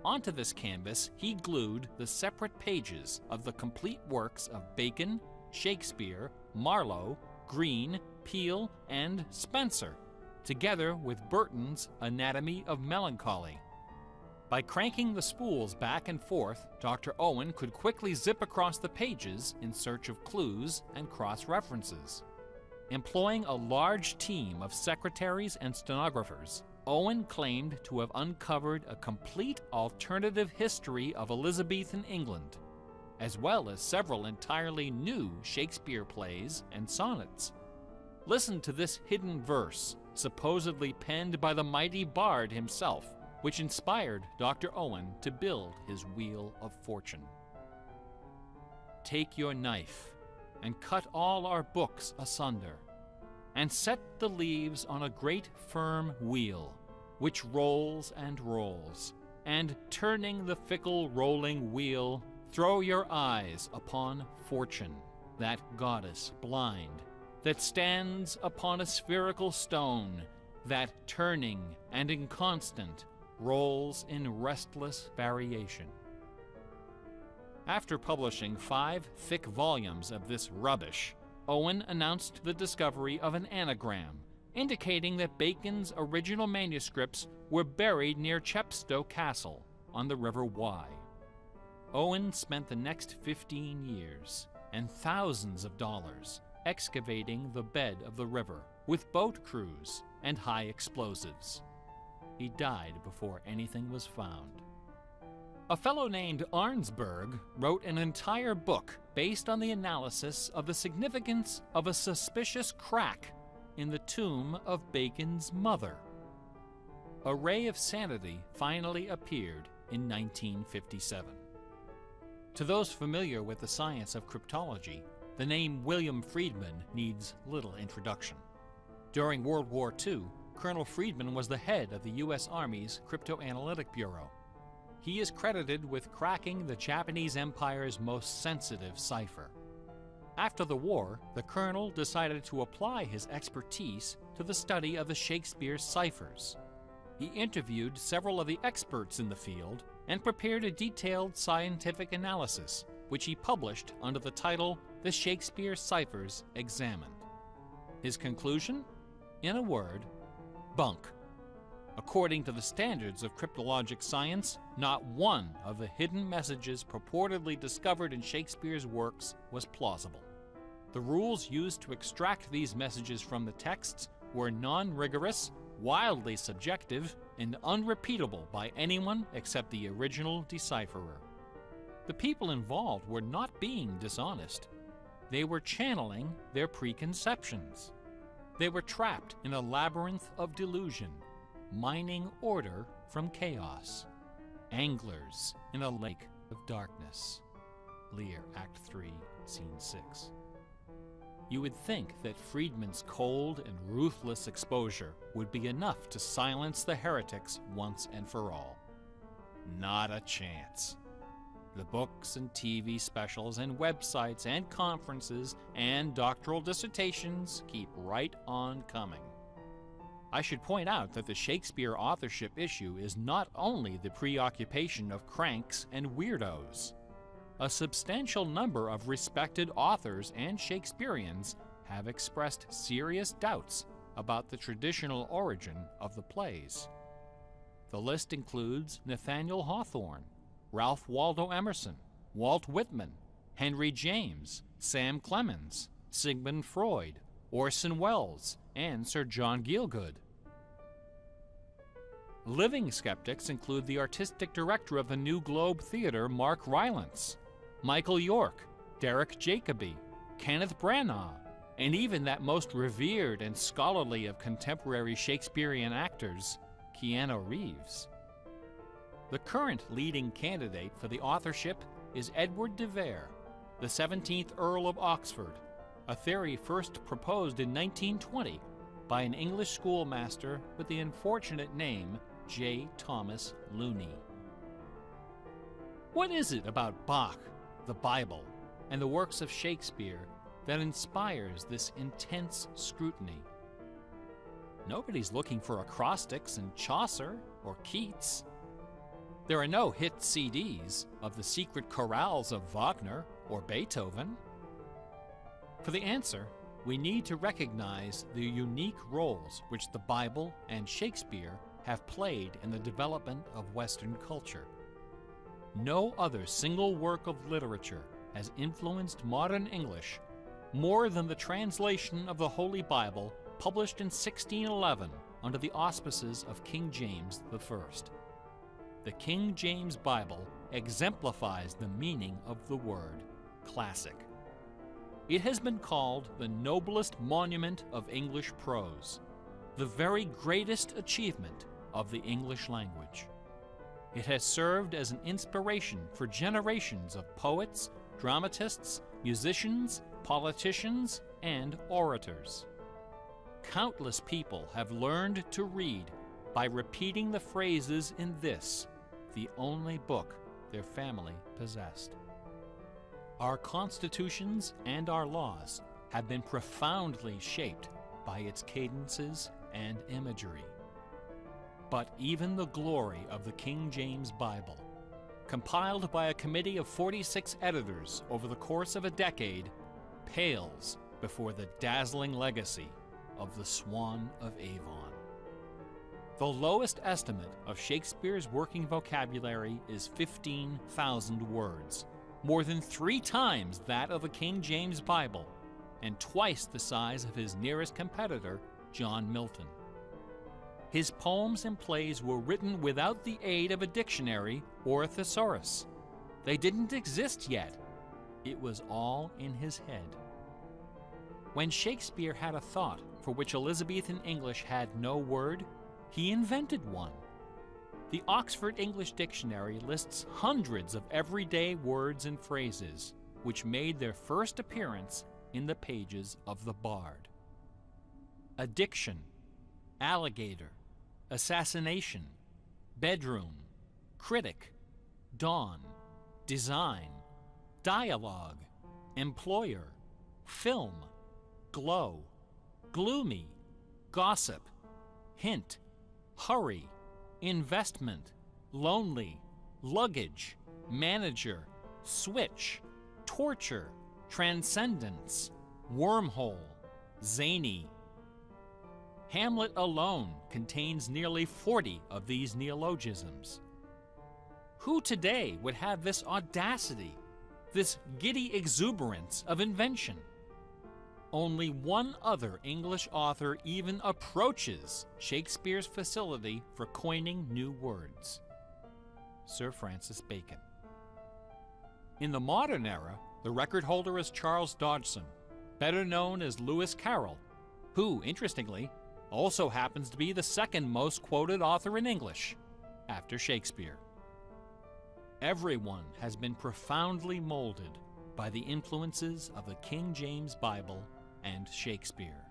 Onto this canvas, he glued the separate pages of the complete works of Bacon, Shakespeare, Marlowe, Greene, Peele, and Spencer, together with Burton's Anatomy of Melancholy. By cranking the spools back and forth, Dr. Owen could quickly zip across the pages in search of clues and cross-references. Employing a large team of secretaries and stenographers, Owen claimed to have uncovered a complete alternative history of Elizabethan England, as well as several entirely new Shakespeare plays and sonnets. Listen to this hidden verse, supposedly penned by the mighty bard himself, which inspired Dr. Owen to build his Wheel of Fortune. Take your knife and cut all our books asunder, and set the leaves on a great firm wheel, which rolls and rolls, and turning the fickle rolling wheel, throw your eyes upon Fortune, that goddess blind, that stands upon a spherical stone, that turning and inconstant rolls in restless variation. After publishing 5 thick volumes of this rubbish, Owen announced the discovery of an anagram, indicating that Bacon's original manuscripts were buried near Chepstow Castle on the River Wye. Owen spent the next 15 years and thousands of dollars excavating the bed of the river with boat crews and high explosives. He died before anything was found. A fellow named Arnsberg wrote an entire book based on the analysis of the significance of a suspicious crack in the tomb of Bacon's mother. A Ray of Sanity finally appeared in 1957. To those familiar with the science of cryptology, the name William Friedman needs little introduction. During World War II, Colonel Friedman was the head of the U.S. Army's Cryptoanalytic Bureau. He is credited with cracking the Japanese Empire's most sensitive cipher. After the war, the colonel decided to apply his expertise to the study of the Shakespeare ciphers. He interviewed several of the experts in the field and prepared a detailed scientific analysis, which he published under the title The Shakespeare Ciphers Examined. His conclusion? In a word, bunk. According to the standards of cryptologic science, not one of the hidden messages purportedly discovered in Shakespeare's works was plausible. The rules used to extract these messages from the texts were non-rigorous, wildly subjective, and unrepeatable by anyone except the original decipherer. The people involved were not being dishonest. They were channeling their preconceptions. They were trapped in a labyrinth of delusion, mining order from chaos. Anglers in a lake of darkness. Lear, Act 3, Scene 6. You would think that Friedman's cold and ruthless exposure would be enough to silence the heretics once and for all. Not a chance. The books and TV specials and websites and conferences and doctoral dissertations keep right on coming. I should point out that the Shakespeare authorship issue is not only the preoccupation of cranks and weirdos. A substantial number of respected authors and Shakespeareans have expressed serious doubts about the traditional origin of the plays. The list includes Nathaniel Hawthorne, Ralph Waldo Emerson, Walt Whitman, Henry James, Sam Clemens, Sigmund Freud, Orson Welles, and Sir John Gielgud. Living skeptics include the artistic director of the New Globe Theatre, Mark Rylance, Michael York, Derek Jacobi, Kenneth Branagh, and even that most revered and scholarly of contemporary Shakespearean actors, Keanu Reeves. The current leading candidate for the authorship is Edward de Vere, the 17th Earl of Oxford, a theory first proposed in 1920 by an English schoolmaster with the unfortunate name J. Thomas Looney. What is it about Bach, the Bible, and the works of Shakespeare that inspires this intense scrutiny? Nobody's looking for acrostics in Chaucer or Keats. There are no hit CDs of the secret chorales of Wagner or Beethoven. For the answer, we need to recognize the unique roles which the Bible and Shakespeare have played in the development of Western culture. No other single work of literature has influenced modern English more than the translation of the Holy Bible published in 1611 under the auspices of King James I. The King James Bible exemplifies the meaning of the word classic. It has been called the noblest monument of English prose, the very greatest achievement of the English language. It has served as an inspiration for generations of poets, dramatists, musicians, politicians, and orators. Countless people have learned to read by repeating the phrases in this, the only book their family possessed. Our constitutions and our laws have been profoundly shaped by its cadences and imagery. But even the glory of the King James Bible, compiled by a committee of 46 editors over the course of a decade, pales before the dazzling legacy of the Swan of Avon. The lowest estimate of Shakespeare's working vocabulary is 15,000 words, more than 3 times that of the King James Bible, and twice the size of his nearest competitor, John Milton. His poems and plays were written without the aid of a dictionary or a thesaurus. They didn't exist yet. It was all in his head. When Shakespeare had a thought for which Elizabethan English had no word, he invented one. The Oxford English Dictionary lists hundreds of everyday words and phrases which made their first appearance in the pages of the Bard. Addiction, alligator, assassination, bedroom, critic, dawn, design, dialogue, employer, film, glow, gloomy, gossip, hint, hurry, investment, lonely, luggage, manager, switch, torture, transcendence, wormhole, zany. Hamlet alone contains nearly 40 of these neologisms. Who today would have this audacity, this giddy exuberance of invention? Only one other English author even approaches Shakespeare's facility for coining new words: Sir Francis Bacon. In the modern era, the record holder is Charles Dodgson, better known as Lewis Carroll, who, interestingly, also happens to be the second most quoted author in English, after Shakespeare. Everyone has been profoundly molded by the influences of the King James Bible and Shakespeare.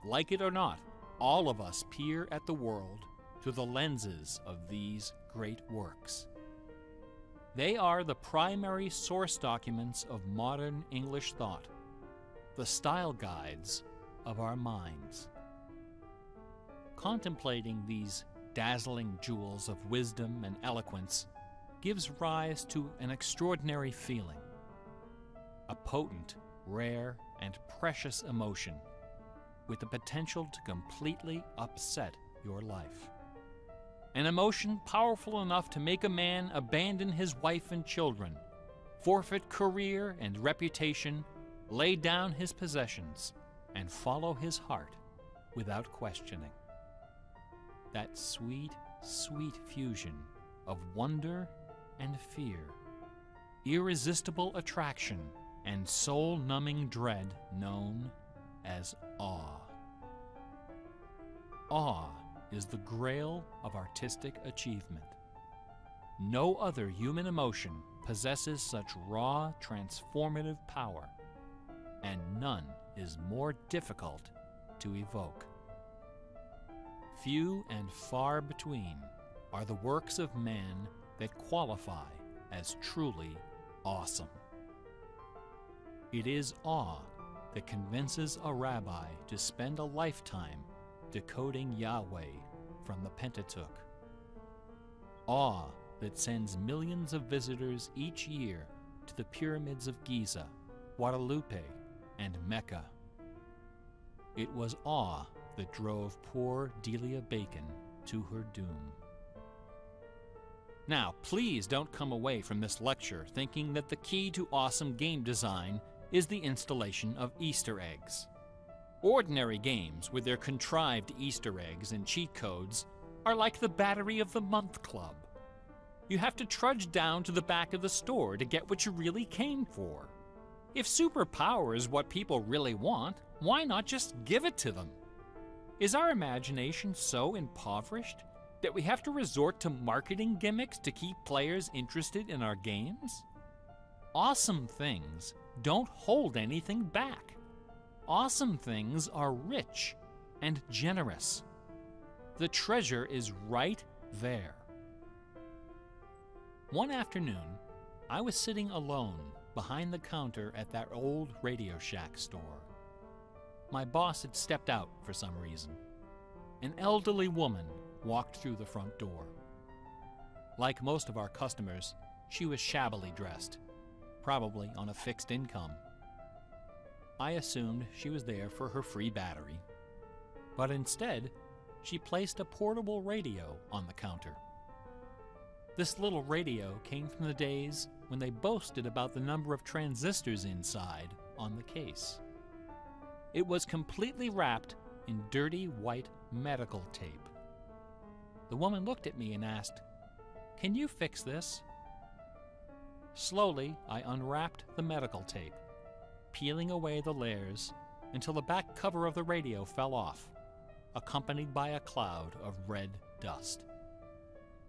Like it or not, all of us peer at the world through the lenses of these great works. They are the primary source documents of modern English thought, the style guides of our minds. Contemplating these dazzling jewels of wisdom and eloquence gives rise to an extraordinary feeling, a potent, rare, and precious emotion with the potential to completely upset your life. An emotion powerful enough to make a man abandon his wife and children, forfeit career and reputation, lay down his possessions, and follow his heart without questioning. That sweet, sweet fusion of wonder and fear, irresistible attraction, and soul-numbing dread known as awe. Awe is the grail of artistic achievement. No other human emotion possesses such raw, transformative power, and none is more difficult to evoke. Few and far between are the works of man that qualify as truly awesome. It is awe that convinces a rabbi to spend a lifetime decoding Yahweh from the Pentateuch. Awe that sends millions of visitors each year to the pyramids of Giza, Guadalupe, and Mecca. It was awe that drove poor Delia Bacon to her doom. Now, please don't come away from this lecture thinking that the key to awesome game design is the installation of Easter eggs. Ordinary games with their contrived Easter eggs and cheat codes are like the Battery of the Month Club. You have to trudge down to the back of the store to get what you really came for. If superpower is what people really want, why not just give it to them? Is our imagination so impoverished that we have to resort to marketing gimmicks to keep players interested in our games? Awesome things don't hold anything back. Awesome things are rich and generous. The treasure is right there. One afternoon, I was sitting alone behind the counter at that old Radio Shack store. My boss had stepped out for some reason. An elderly woman walked through the front door. Like most of our customers, she was shabbily dressed, probably on a fixed income. I assumed she was there for her free battery, but instead, she placed a portable radio on the counter. This little radio came from the days when they boasted about the number of transistors inside on the case. It was completely wrapped in dirty white medical tape. The woman looked at me and asked, "Can you fix this?" Slowly, I unwrapped the medical tape, peeling away the layers until the back cover of the radio fell off, accompanied by a cloud of red dust.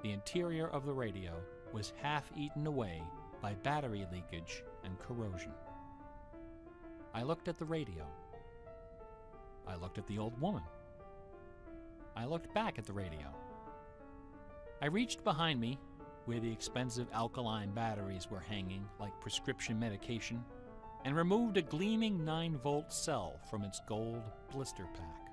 The interior of the radio was half eaten away by battery leakage and corrosion. I looked at the radio. I looked at the old woman. I looked back at the radio. I reached behind me, where the expensive alkaline batteries were hanging like prescription medication, and removed a gleaming 9-volt cell from its gold blister pack.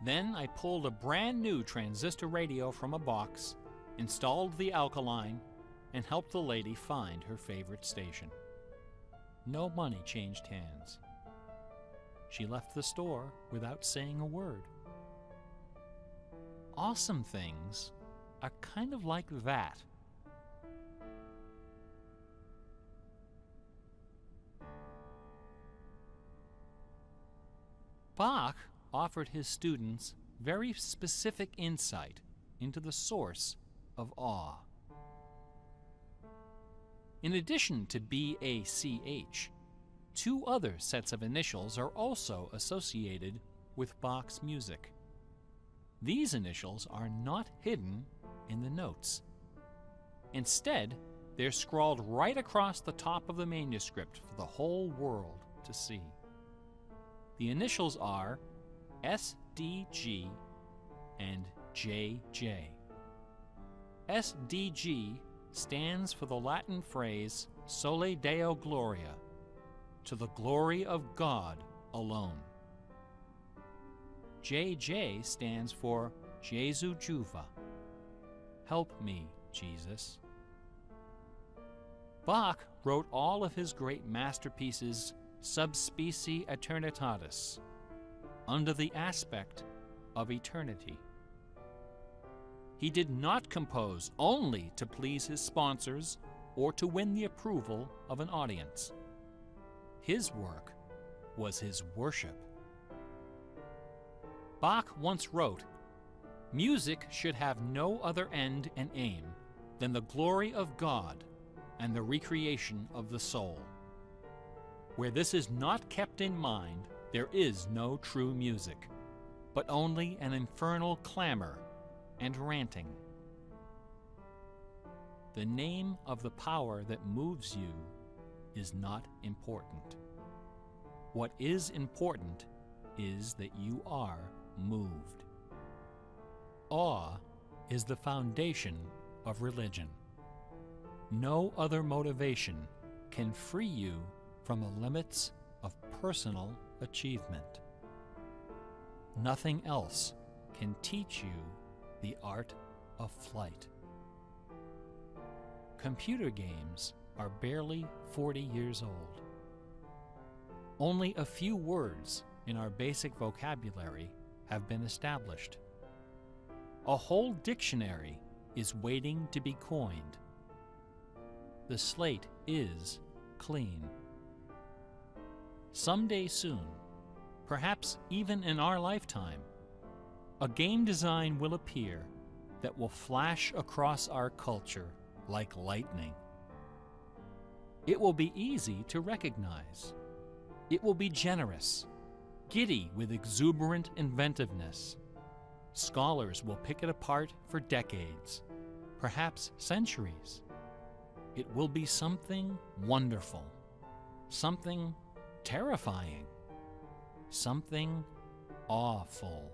Then I pulled a brand new transistor radio from a box, installed the alkaline, and helped the lady find her favorite station. No money changed hands. She left the store without saying a word. Awesome things are kind of like that. Bach offered his students very specific insight into the source of awe. In addition to BACH, 2 other sets of initials are also associated with Bach's music. These initials are not hidden in the notes. Instead, they're scrawled right across the top of the manuscript for the whole world to see. The initials are SDG and JJ. SDG stands for the Latin phrase Sole Deo Gloria, to the glory of God alone. JJ stands for Jesu Juva, help me, Jesus. Bach wrote all of his great masterpieces sub specie eternitatis, under the aspect of eternity. He did not compose only to please his sponsors or to win the approval of an audience. His work was his worship. Bach once wrote, Music should have no other end and aim than the glory of God and the recreation of the soul. Where this is not kept in mind, there is no true music, but only an infernal clamor and ranting. The name of the power that moves you is not important. What is important is that you are moved. Awe is the foundation of religion. No other motivation can free you from the limits of personal achievement. Nothing else can teach you the art of flight. Computer games are barely 40 years old. Only a few words in our basic vocabulary have been established. A whole dictionary is waiting to be coined. The slate is clean. Someday soon, perhaps even in our lifetime, a game design will appear that will flash across our culture like lightning. It will be easy to recognize. It will be generous, giddy with exuberant inventiveness. Scholars will pick it apart for decades, perhaps centuries. It will be something wonderful, something terrifying, something awful.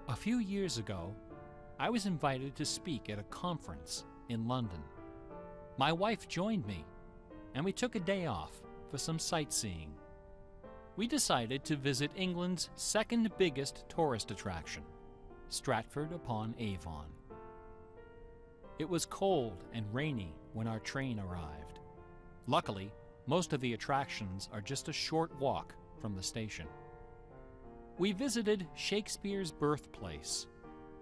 A few years ago, I was invited to speak at a conference in London. My wife joined me, and we took a day off for some sightseeing. We decided to visit England's second biggest tourist attraction, Stratford-upon-Avon. It was cold and rainy when our train arrived. Luckily, most of the attractions are just a short walk from the station. We visited Shakespeare's birthplace,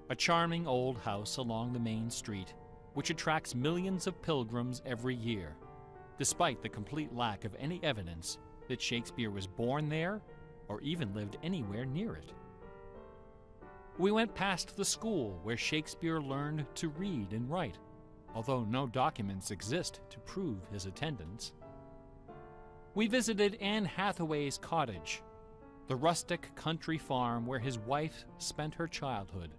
a charming old house along the main street, which attracts millions of pilgrims every year, despite the complete lack of any evidence that Shakespeare was born there or even lived anywhere near it. We went past the school where Shakespeare learned to read and write, although no documents exist to prove his attendance. We visited Anne Hathaway's cottage, the rustic country farm where his wife spent her childhood,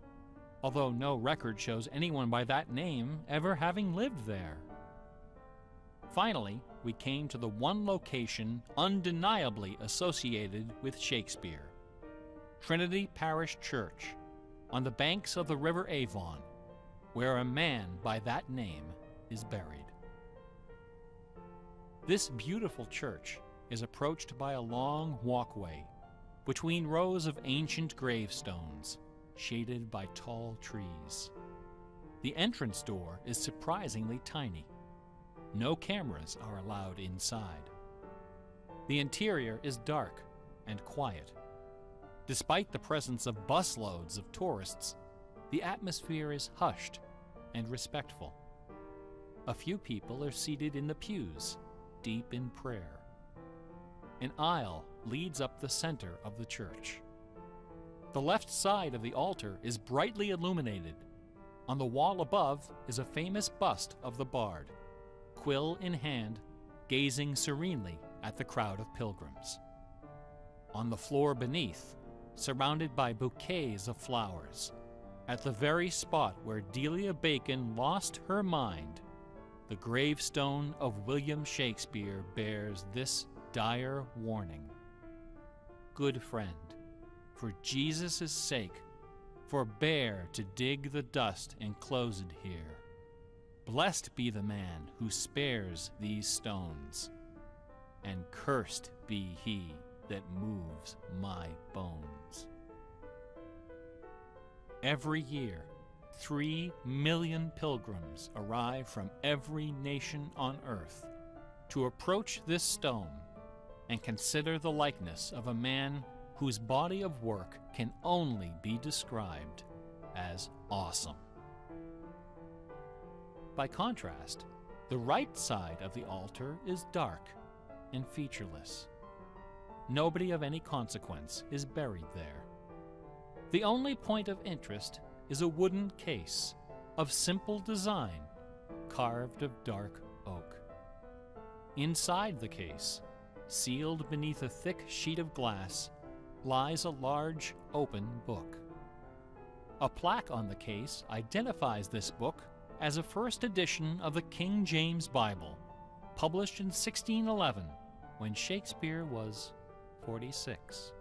although no record shows anyone by that name ever having lived there. Finally, we came to the one location undeniably associated with Shakespeare, Trinity Parish Church, on the banks of the River Avon, where a man by that name is buried. This beautiful church is approached by a long walkway between rows of ancient gravestones, shaded by tall trees. The entrance door is surprisingly tiny. No cameras are allowed inside. The interior is dark and quiet. Despite the presence of busloads of tourists, the atmosphere is hushed and respectful. A few people are seated in the pews, deep in prayer. An aisle leads up the center of the church. The left side of the altar is brightly illuminated. On the wall above is a famous bust of the bard, quill in hand, gazing serenely at the crowd of pilgrims. On the floor beneath, surrounded by bouquets of flowers, at the very spot where Delia Bacon lost her mind, the gravestone of William Shakespeare bears this dire warning. Good friend, for Jesus' sake, forbear to dig the dust enclosed here. Blessed be the man who spares these stones, and cursed be he that moves my bones. Every year, 3 million pilgrims arrive from every nation on earth to approach this stone and consider the likeness of a man whose body of work can only be described as awesome. By contrast, the right side of the altar is dark and featureless. Nobody of any consequence is buried there. The only point of interest is a wooden case of simple design, carved of dark oak. Inside the case, sealed beneath a thick sheet of glass, lies a large open book. A plaque on the case identifies this book as a first edition of the King James Bible, published in 1611, when Shakespeare was 46.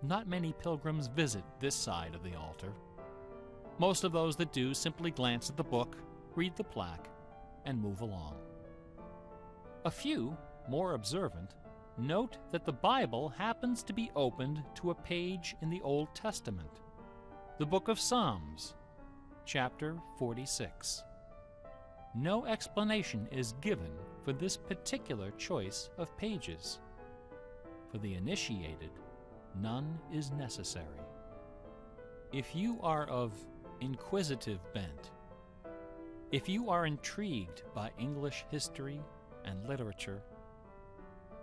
Not many pilgrims visit this side of the altar. Most of those that do simply glance at the book, read the plaque, and move along. A few, more observant, note that the Bible happens to be opened to a page in the Old Testament, the book of Psalms, chapter 46. No explanation is given for this particular choice of pages. For the initiated, none is necessary. If you are of inquisitive bent, if you are intrigued by English history and literature,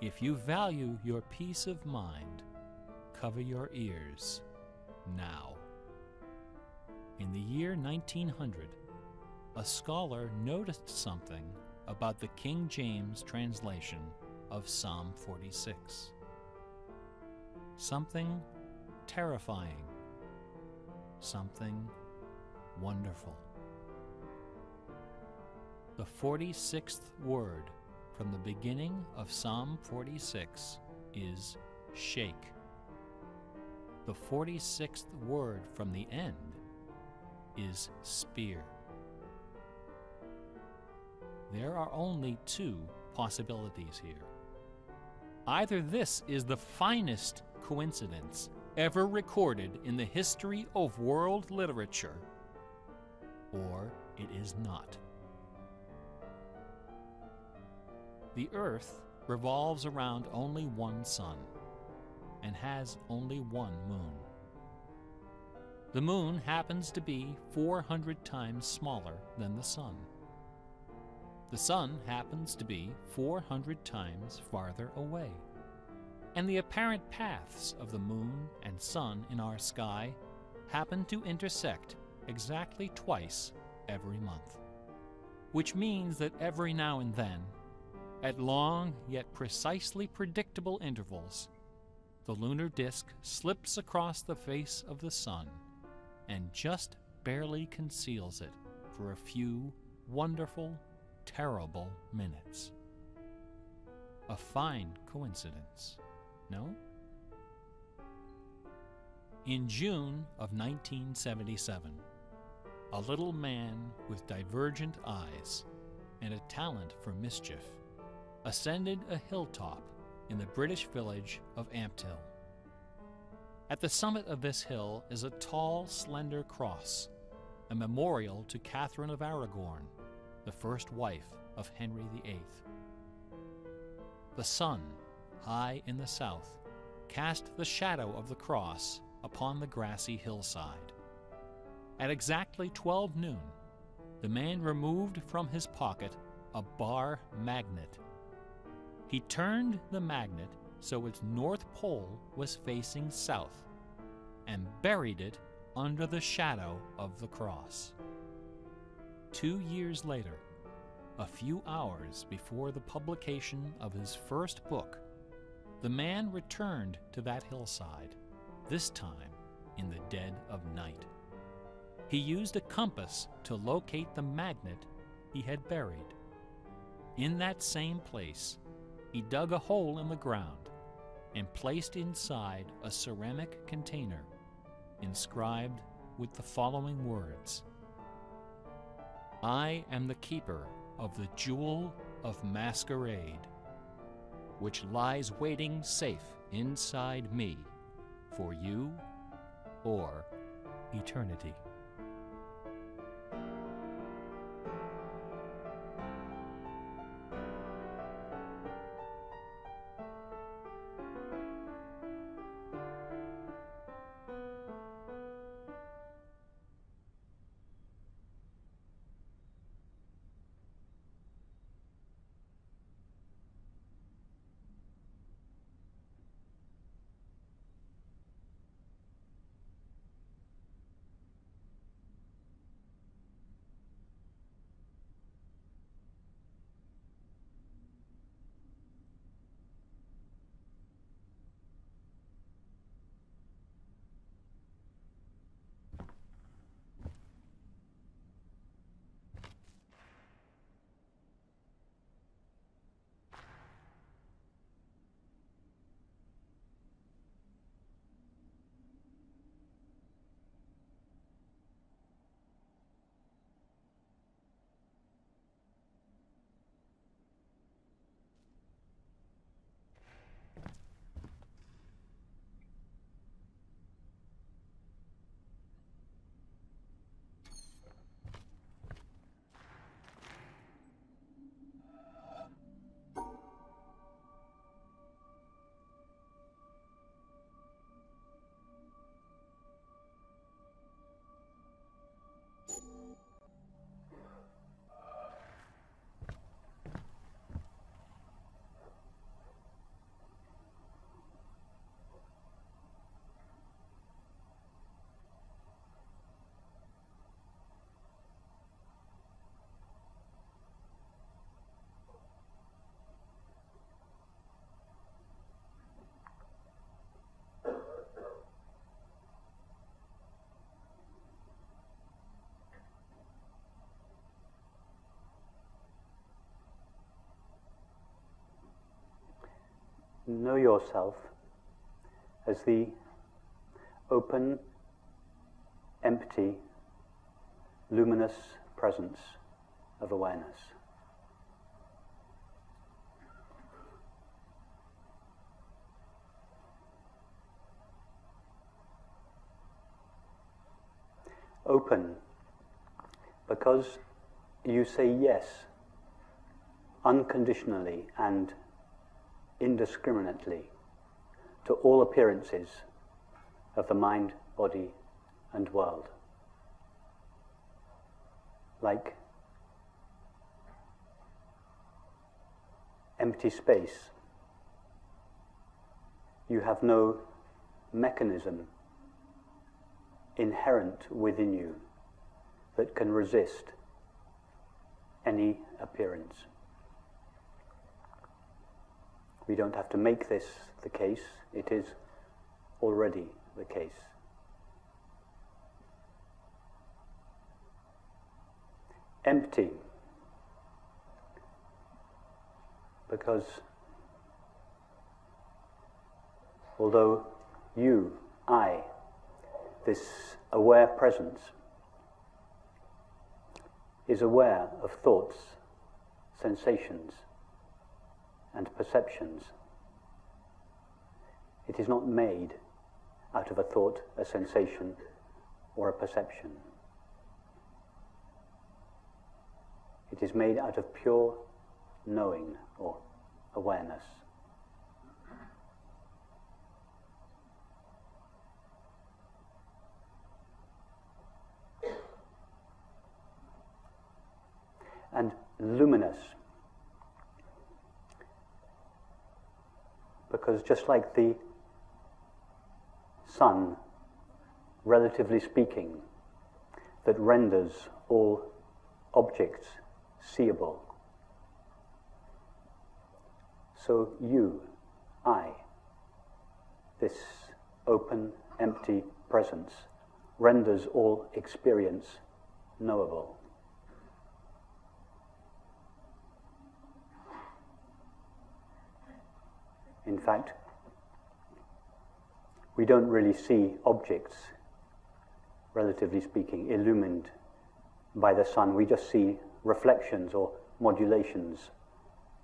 if you value your peace of mind, cover your ears now. In the year 1900, a scholar noticed something about the King James translation of Psalm 46. Something terrifying, something wonderful. The 46th word from the beginning of Psalm 46 is shake. The 46th word from the end is spear. There are only two possibilities here. Either this is the finest coincidence ever recorded in the history of world literature, or it is not. The Earth revolves around only one sun and has only one moon. The moon happens to be 400 times smaller than the sun. The sun happens to be 400 times farther away. And the apparent paths of the moon and sun in our sky happen to intersect exactly twice every month. Which means that every now and then, at long yet precisely predictable intervals, the lunar disk slips across the face of the sun and just barely conceals it for a few wonderful, terrible minutes. A fine coincidence, no? In June of 1977, a little man with divergent eyes and a talent for mischief ascended a hilltop in the British village of Ampthill. At the summit of this hill is a tall, slender cross, a memorial to Catherine of Aragon, the first wife of Henry VIII. The sun, high in the south, cast the shadow of the cross upon the grassy hillside. At exactly 12 noon, the man removed from his pocket a bar magnet. He turned the magnet so its north pole was facing south and buried it under the shadow of the cross. 2 years later, a few hours before the publication of his first book, the man returned to that hillside, this time in the dead of night. He used a compass to locate the magnet he had buried. In that same place, he dug a hole in the ground and placed inside a ceramic container inscribed with the following words: "I am the keeper of the jewel of masquerade, which lies waiting safe inside me for you or eternity." know yourself as the open, empty, luminous presence of awareness. Open because you say yes unconditionally and indiscriminately to all appearances of the mind, body, and world. Like empty space, you have no mechanism inherent within you that can resist any appearance. We don't have to make this the case, it is already the case. Empty, because although you, I, this aware presence is aware of thoughts, sensations, and perceptions, it is not made out of a thought, a sensation, or a perception. It is made out of pure knowing or awareness. And luminous, because just like the sun, relatively speaking, that renders all objects seeable, so you, I, this open, empty presence, renders all experience knowable. In fact, we don't really see objects, relatively speaking, illumined by the sun. We just see reflections or modulations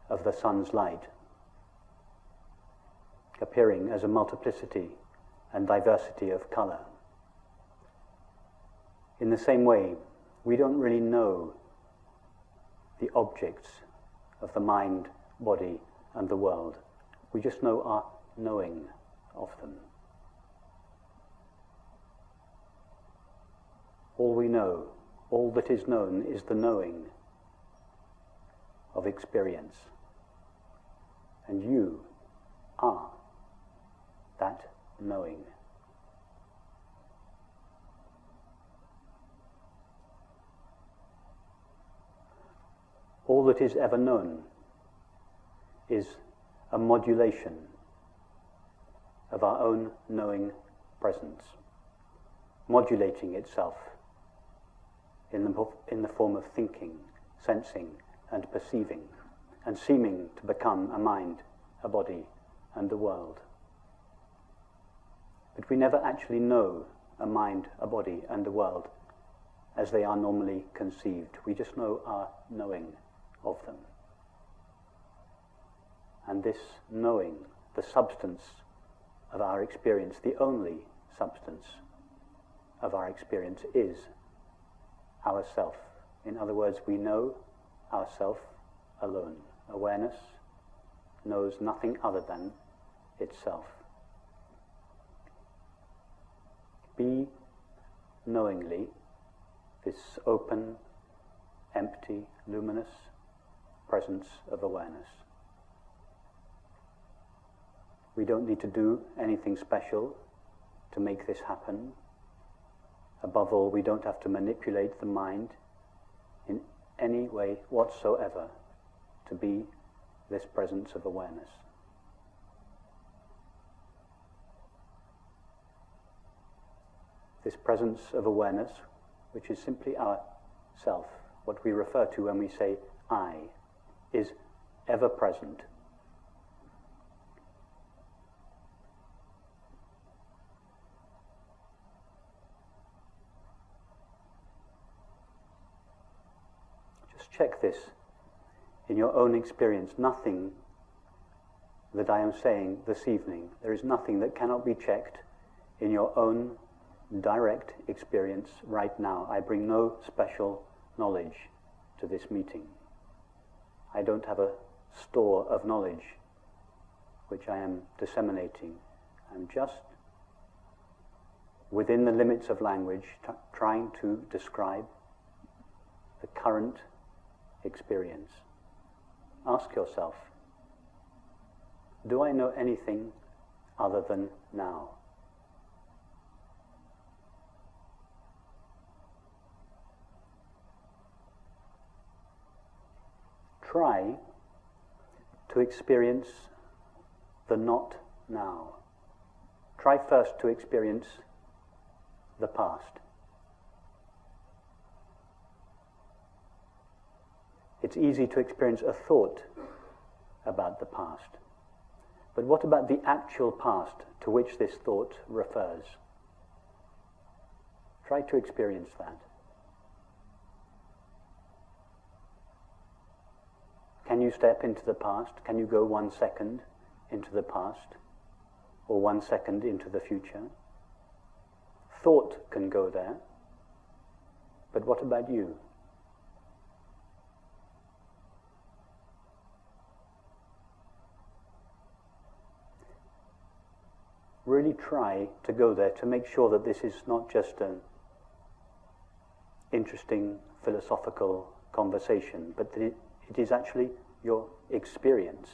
of the sun's light, appearing as a multiplicity and diversity of color. In the same way, we don't really know the objects of the mind, body, and the world. We just know our knowing of them. All we know, all that is known, is the knowing of experience. And you are that knowing. All that is ever known is a modulation of our own knowing presence, modulating itself in the form of thinking, sensing, and perceiving, and seeming to become a mind, a body, and a world. But we never actually know a mind, a body, and a world as they are normally conceived. We just know our knowing of them. And this knowing, the substance of our experience, the only substance of our experience, is ourself. In other words, we know ourself alone. Awareness knows nothing other than itself. Be knowingly this open, empty, luminous presence of awareness. We don't need to do anything special to make this happen. Above all, we don't have to manipulate the mind in any way whatsoever to be this presence of awareness. This presence of awareness, which is simply our self, what we refer to when we say I, is ever present. Check this in your own experience. Nothing that I am saying this evening, there is nothing that cannot be checked in your own direct experience right now. I bring no special knowledge to this meeting. I don't have a store of knowledge which I am disseminating. I'm just, within the limits of language, trying to describe the current experience. Ask yourself, do I know anything other than now? Try to experience the not now. Try first to experience the past. It's easy to experience a thought about the past. But what about the actual past to which this thought refers? Try to experience that. Can you step into the past? Can you go 1 second into the past? Or 1 second into the future? Thought can go there. But what about you? Really try to go there to make sure that this is not just an interesting philosophical conversation, but that it is actually your experience.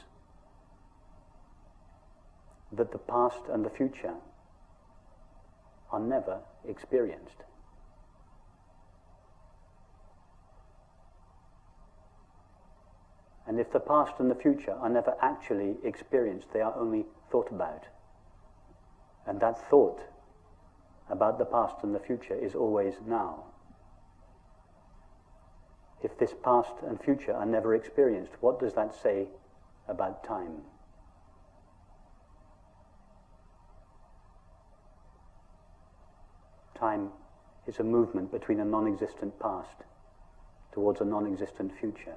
That the past and the future are never experienced. And if the past and the future are never actually experienced, they are only thought about. And that thought about the past and the future is always now. If this past and future are never experienced, what does that say about time? Time is a movement between a non-existent past towards a non-existent future.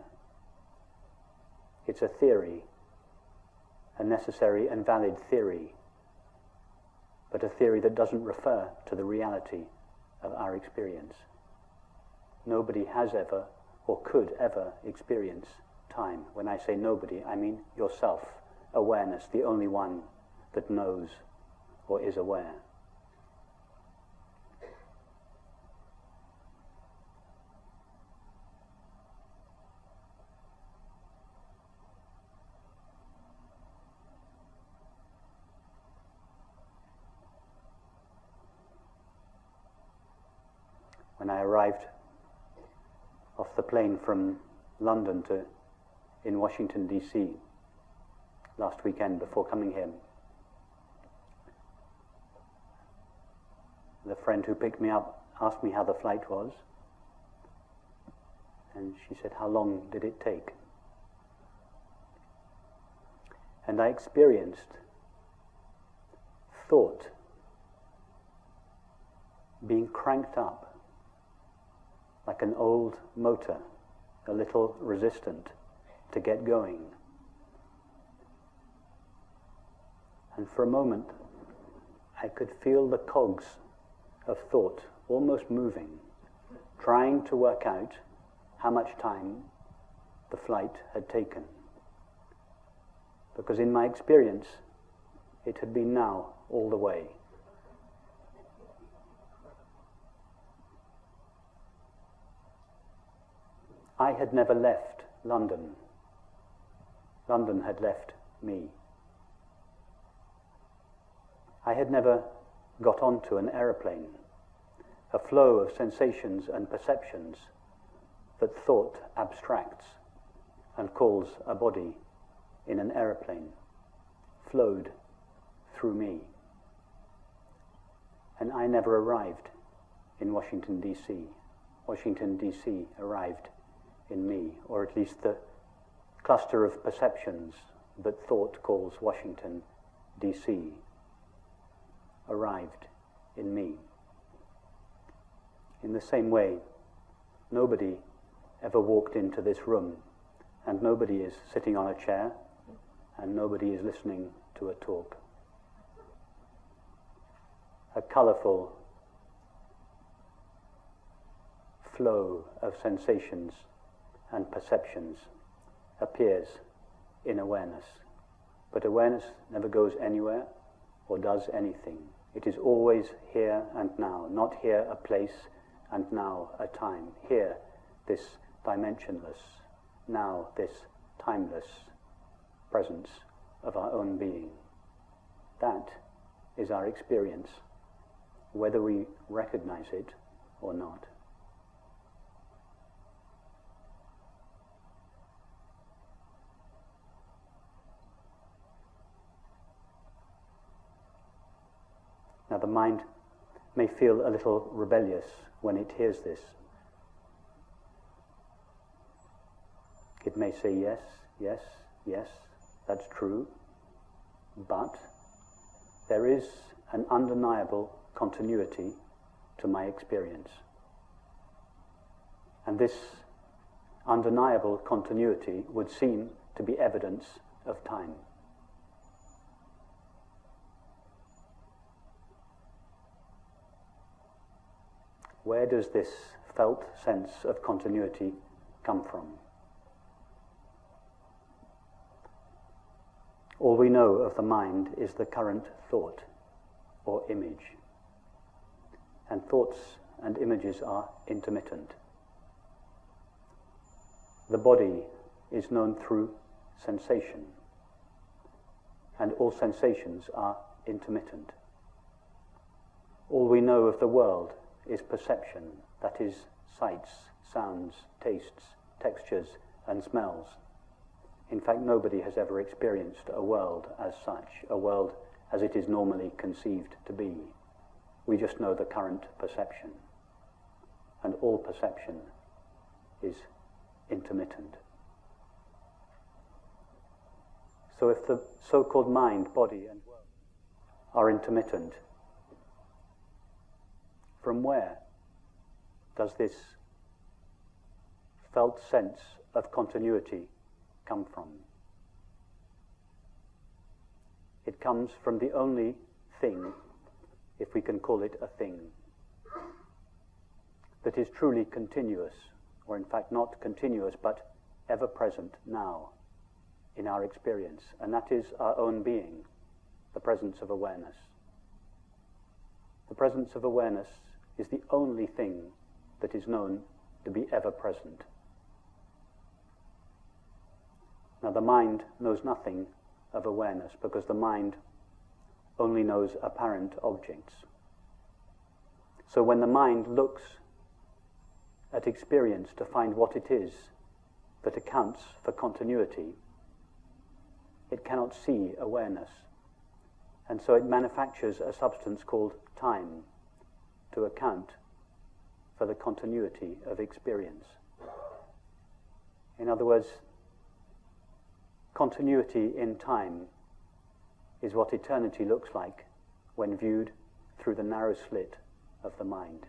It's a theory, a necessary and valid theory, but a theory that doesn't refer to the reality of our experience. Nobody has ever or could ever experience time. When I say nobody, I mean yourself, awareness, the only one that knows or is aware. When I arrived off the plane from London in Washington, DC, last weekend before coming here, the friend who picked me up asked me how the flight was, and she said, how long did it take? And I experienced thought being cranked up like an old motor, a little resistant to get going. And for a moment, I could feel the cogs of thought almost moving, trying to work out how much time the flight had taken. Because in my experience, it had been now all the way. I had never left London. London had left me. I had never got onto an aeroplane, a flow of sensations and perceptions that thought abstracts and calls a body in an aeroplane, flowed through me. And I never arrived in Washington, D.C. Washington, D.C. arrived in me, or at least the cluster of perceptions that thought calls Washington, D.C. arrived in me. In the same way, nobody ever walked into this room and nobody is sitting on a chair and nobody is listening to a talk? A colourful flow of sensations and perceptions appears in awareness. But awareness never goes anywhere or does anything. It is always here and now, not here a place and now a time. Here, this dimensionless, now this timeless presence of our own being. That is our experience, whether we recognize it or not. Now the mind may feel a little rebellious when it hears this. It may say, yes, yes, yes, that's true, but there is an undeniable continuity to my experience. And this undeniable continuity would seem to be evidence of time. Where does this felt sense of continuity come from? All we know of the mind is the current thought or image. And thoughts and images are intermittent. The body is known through sensation, and all sensations are intermittent. All we know of the world is perception, that is, sights, sounds, tastes, textures, and smells. In fact, nobody has ever experienced a world as such, a world as it is normally conceived to be. We just know the current perception, and all perception is intermittent. So if the so-called mind, body, and world are intermittent, from where does this felt sense of continuity come from? It comes from the only thing, if we can call it a thing, that is truly continuous, or in fact not continuous, but ever present now in our experience, and that is our own being, the presence of awareness. The presence of awareness is the only thing that is known to be ever present. Now the mind knows nothing of awareness because the mind only knows apparent objects. So when the mind looks at experience to find what it is that accounts for continuity, it cannot see awareness. And so it manufactures a substance called time to account for the continuity of experience. In other words, continuity in time is what eternity looks like when viewed through the narrow slit of the mind.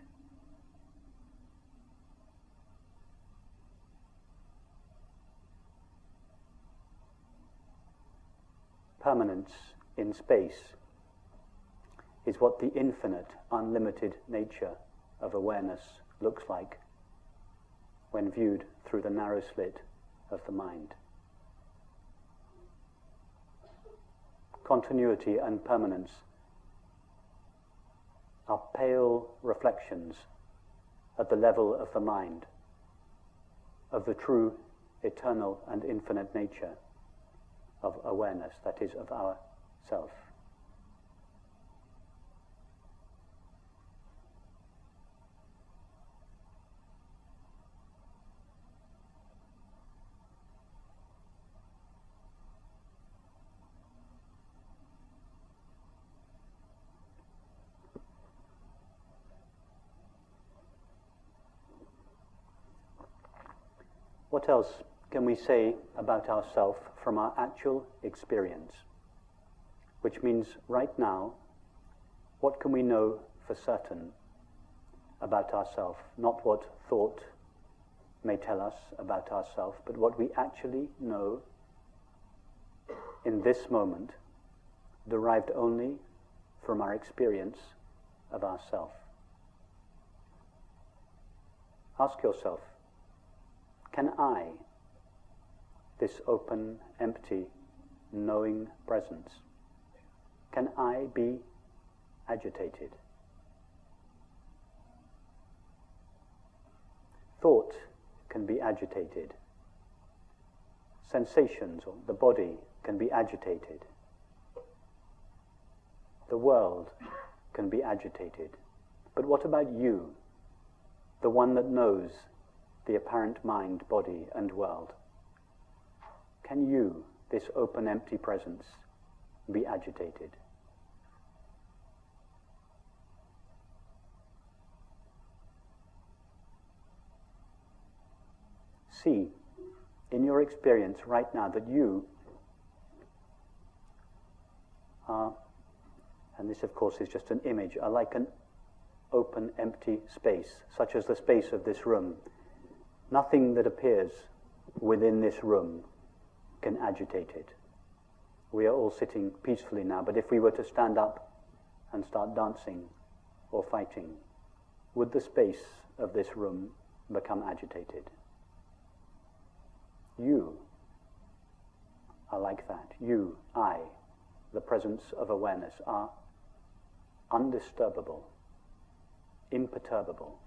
Permanence in space is what the infinite, unlimited nature of awareness looks like when viewed through the narrow slit of the mind. Continuity and permanence are pale reflections at the level of the mind of the true, eternal and infinite nature of awareness, that is, of our self. What else can we say about ourself from our actual experience? Which means right now, what can we know for certain about ourself? Not what thought may tell us about ourselves, but what we actually know in this moment, derived only from our experience of ourself. Ask yourself, can I, this open, empty, knowing presence, can I be agitated? Thought can be agitated. Sensations, or the body, can be agitated. The world can be agitated. But what about you, the one that knows the apparent mind, body, and world? Can you, this open, empty presence, be agitated? See, in your experience right now, that you are, and this of course is just an image, are like an open, empty space, such as the space of this room. Nothing that appears within this room can agitate it. We are all sitting peacefully now, but if we were to stand up and start dancing or fighting, would the space of this room become agitated? You are like that. You, I, the presence of awareness, are undisturbable, imperturbable.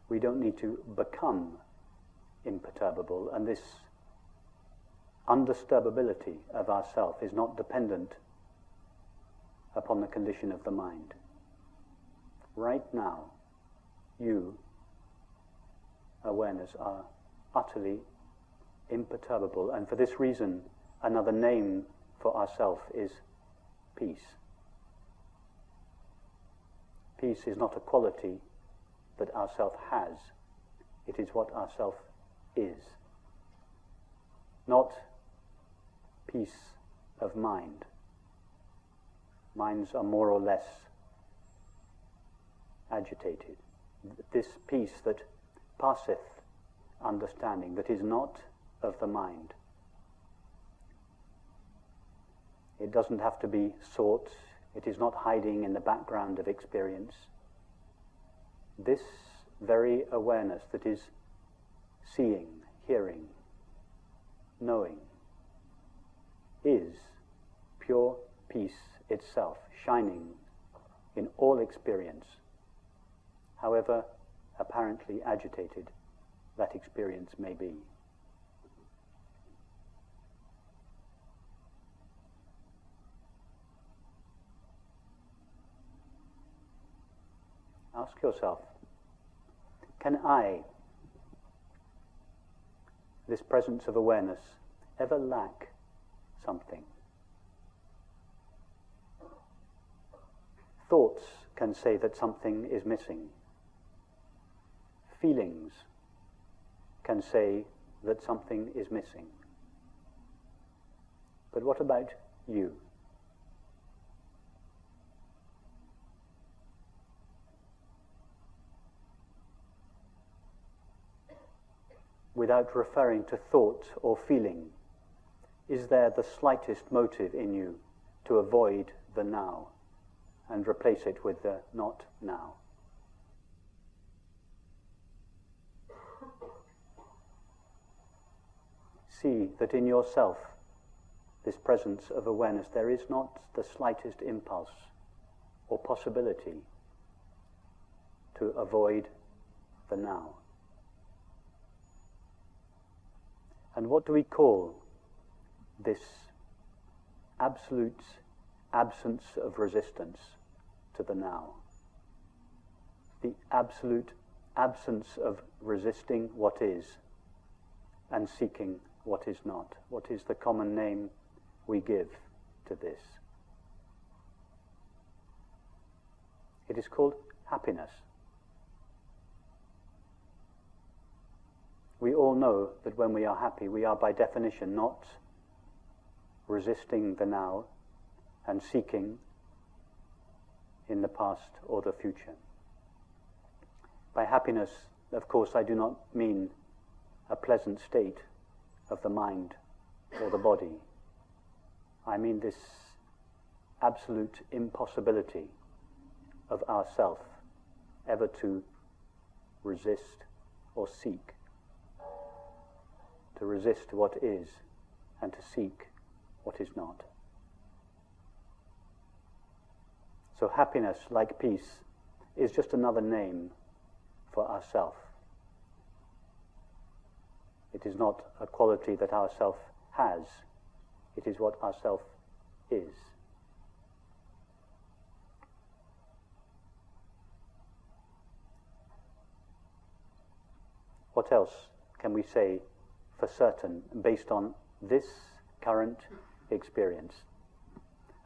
We don't need to become imperturbable, and this undisturbability of ourself is not dependent upon the condition of the mind. Right now, you, awareness, are utterly imperturbable, and for this reason, another name for ourself is peace. Peace is not a quality that ourself has, it is what ourself is. Not peace of mind. Minds are more or less agitated. This peace that passeth understanding, that is not of the mind. It doesn't have to be sought. It is not hiding in the background of experience. This very awareness that is seeing, hearing, knowing, is pure peace itself, shining in all experience, however apparently agitated that experience may be. Ask yourself, can I, this presence of awareness, ever lack something? Thoughts can say that something is missing. Feelings can say that something is missing. But what about you? Without referring to thought or feeling, is there the slightest motive in you to avoid the now and replace it with the not now? See that in yourself, this presence of awareness, there is not the slightest impulse or possibility to avoid the now. And what do we call this absolute absence of resistance to the now? The absolute absence of resisting what is and seeking what is not. What is the common name we give to this? It is called happiness. We all know that when we are happy, we are by definition not resisting the now and seeking in the past or the future. By happiness, of course, I do not mean a pleasant state of the mind or the body. I mean this absolute impossibility of ourself ever to resist or seek, to resist what is and to seek what is not. So happiness, like peace, is just another name for ourself. It is not a quality that ourself has, it is what ourself is. What else can we say for certain based on this current experience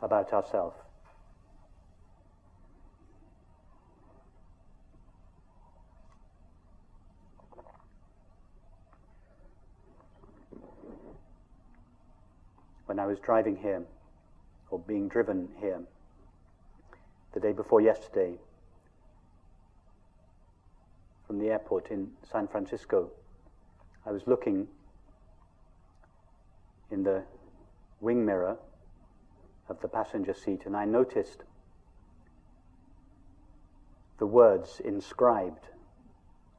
about ourselves? When I was driving here, or being driven here, the day before yesterday, from the airport in San Francisco, I was looking in the wing mirror of the passenger seat, and I noticed the words inscribed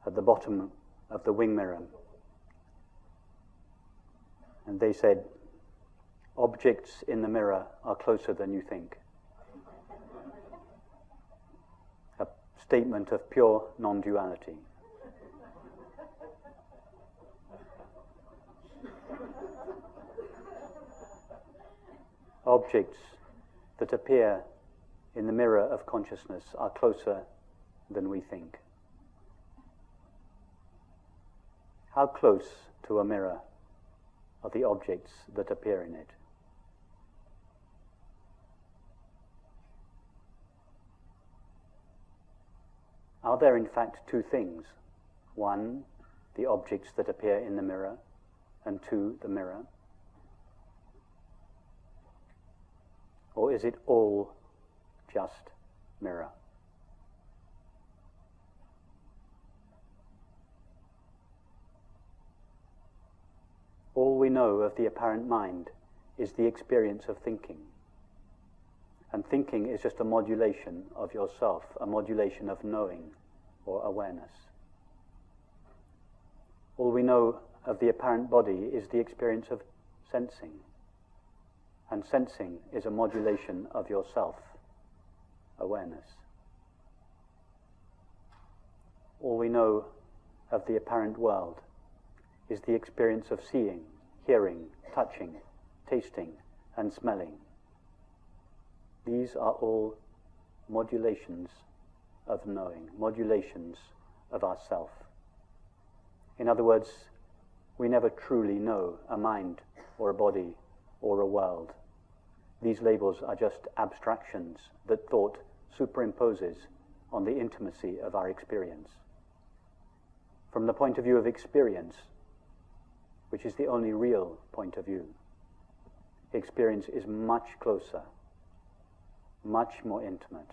at the bottom of the wing mirror. And they said, "Objects in the mirror are closer than you think." A statement of pure non-duality. Objects that appear in the mirror of consciousness are closer than we think. How close to a mirror are the objects that appear in it? Are there in fact two things? One, the objects that appear in the mirror, and two, the mirror? Or is it all just mirror? All we know of the apparent mind is the experience of thinking. And thinking is just a modulation of yourself, a modulation of knowing or awareness. All we know of the apparent body is the experience of sensing. And sensing is a modulation of yourself, awareness. All we know of the apparent world is the experience of seeing, hearing, touching, tasting, and smelling. These are all modulations of knowing, modulations of ourself. In other words, we never truly know a mind or a body or a world. These labels are just abstractions that thought superimposes on the intimacy of our experience. From the point of view of experience, which is the only real point of view, experience is much closer, much more intimate,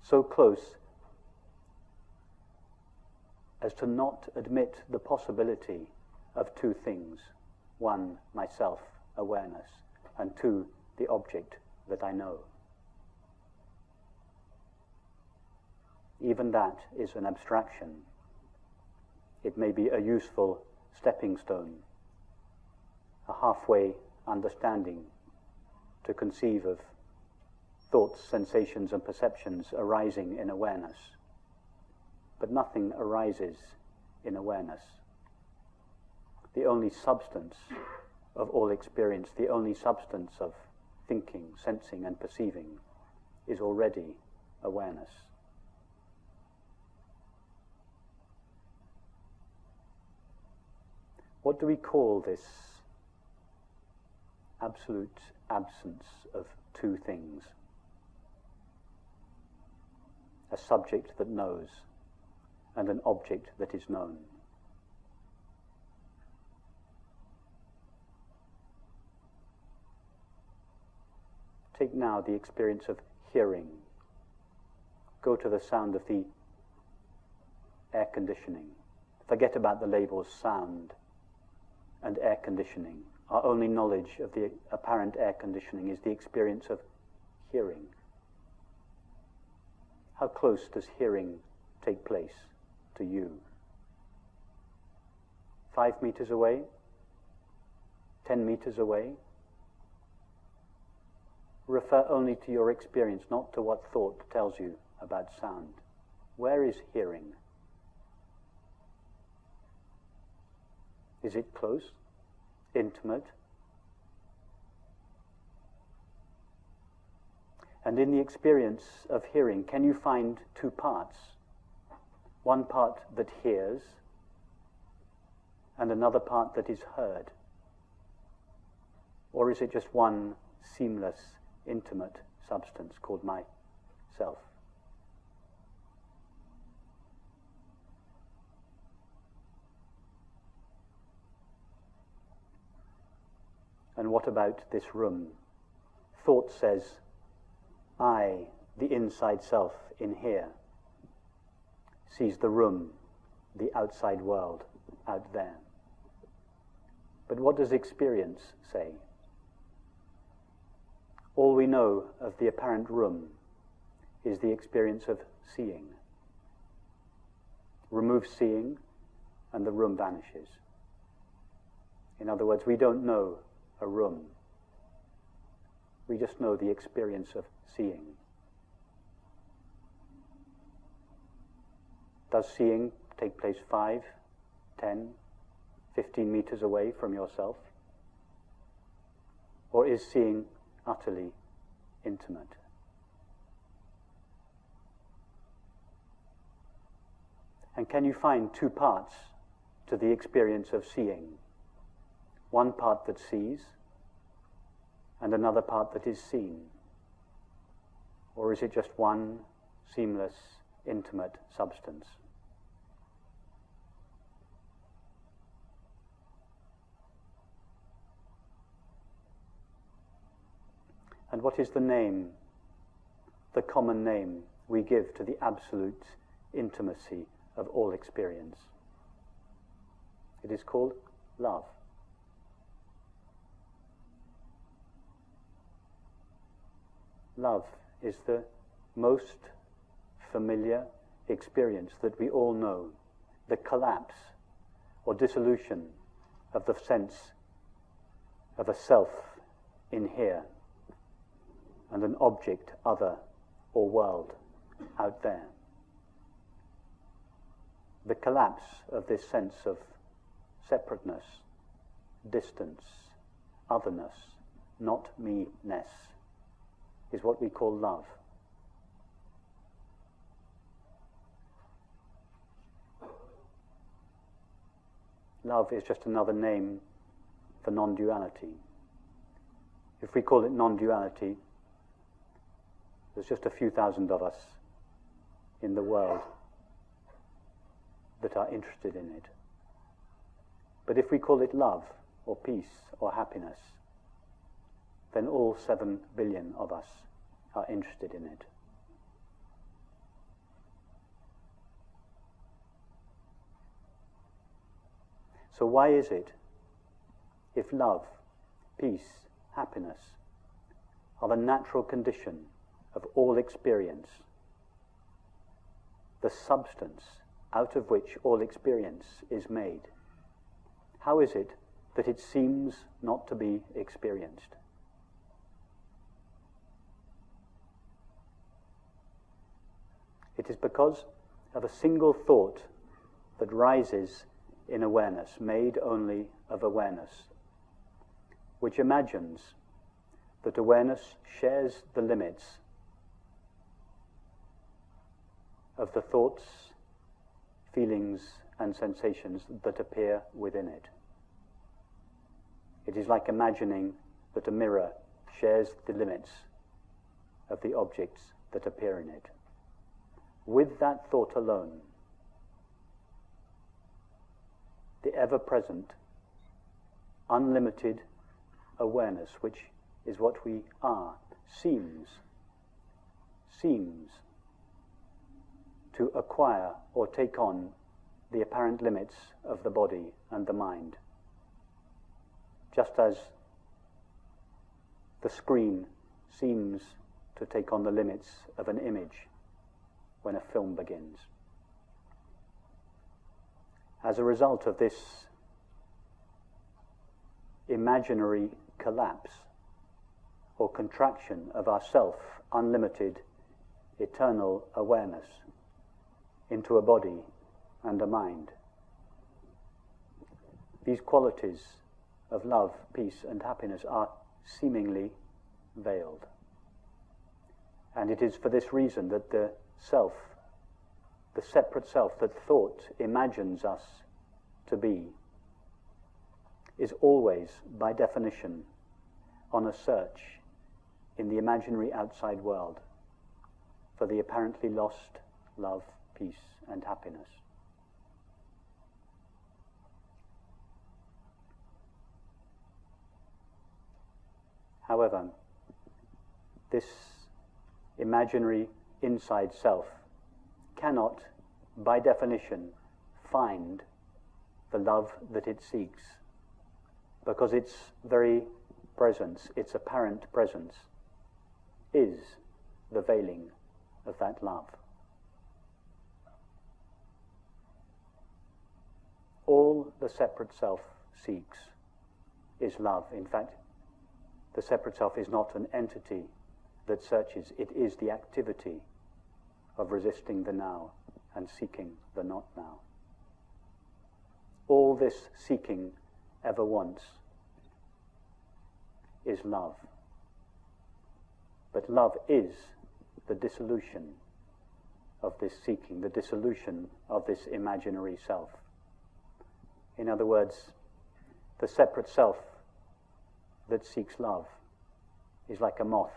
so close as to not admit the possibility of two things. One, myself, awareness, and two, the object that I know. Even that is an abstraction. It may be a useful stepping stone, a halfway understanding to conceive of thoughts, sensations, and perceptions arising in awareness. But nothing arises in awareness. The only substance of all experience, the only substance of thinking, sensing, and perceiving is already awareness. What do we call this absolute absence of two things? A subject that knows and an object that is known. Take now the experience of hearing. Go to the sound of the air conditioning. Forget about the labels sound and air conditioning. Our only knowledge of the apparent air conditioning is the experience of hearing. How close does hearing take place to you? 5 meters away? 10 meters away? Refer only to your experience, not to what thought tells you about sound. Where is hearing? Is it close? Intimate? And in the experience of hearing, can you find two parts? One part that hears, and another part that is heard? Or is it just one seamless, intimate substance called myself? And what about this room? Thought says, I, the inside self in here, sees the room, the outside world out there. But what does experience say? All we know of the apparent room is the experience of seeing. Remove seeing, and the room vanishes. In other words, we don't know a room. We just know the experience of seeing. Does seeing take place 5, 10, 15 meters away from yourself? Or is seeing utterly intimate? And can you find two parts to the experience of seeing? One part that sees, and another part that is seen? Or is it just one seamless, intimate substance? And what is the name, the common name we give to the absolute intimacy of all experience? It is called love. Love is the most familiar experience that we all know, the collapse or dissolution of the sense of a self in here and an object, other, or world out there. The collapse of this sense of separateness, distance, otherness, not me-ness, is what we call love. Love is just another name for non-duality. If we call it non-duality, there's just a few thousand of us in the world that are interested in it. But if we call it love, or peace, or happiness, then all 7 billion of us are interested in it. So why is it, if love, peace, happiness are the natural condition of all experience, the substance out of which all experience is made, how is it that it seems not to be experienced? It is because of a single thought that rises in awareness, made only of awareness, which imagines that awareness shares the limits of the thoughts, feelings, and sensations that appear within it. It is like imagining that a mirror shares the limits of the objects that appear in it. With that thought alone, the ever-present, unlimited awareness, which is what we are, seems to acquire or take on the apparent limits of the body and the mind, just as the screen seems to take on the limits of an image when a film begins. As a result of this imaginary collapse or contraction of our self, unlimited, eternal awareness into a body and a mind, these qualities of love, peace, and happiness are seemingly veiled. And it is for this reason that the self, the separate self that thought imagines us to be, is always, by definition, on a search in the imaginary outside world for the apparently lost love, peace, and happiness. However, this imaginary inside self cannot, by definition, find the love that it seeks, because its very presence, its apparent presence, is the veiling of that love. All the separate self seeks is love. In fact, the separate self is not an entity that searches, it is the activity of resisting the now and seeking the not now. All this seeking ever wants is love. But love is the dissolution of this seeking, the dissolution of this imaginary self. In other words, the separate self that seeks love is like a moth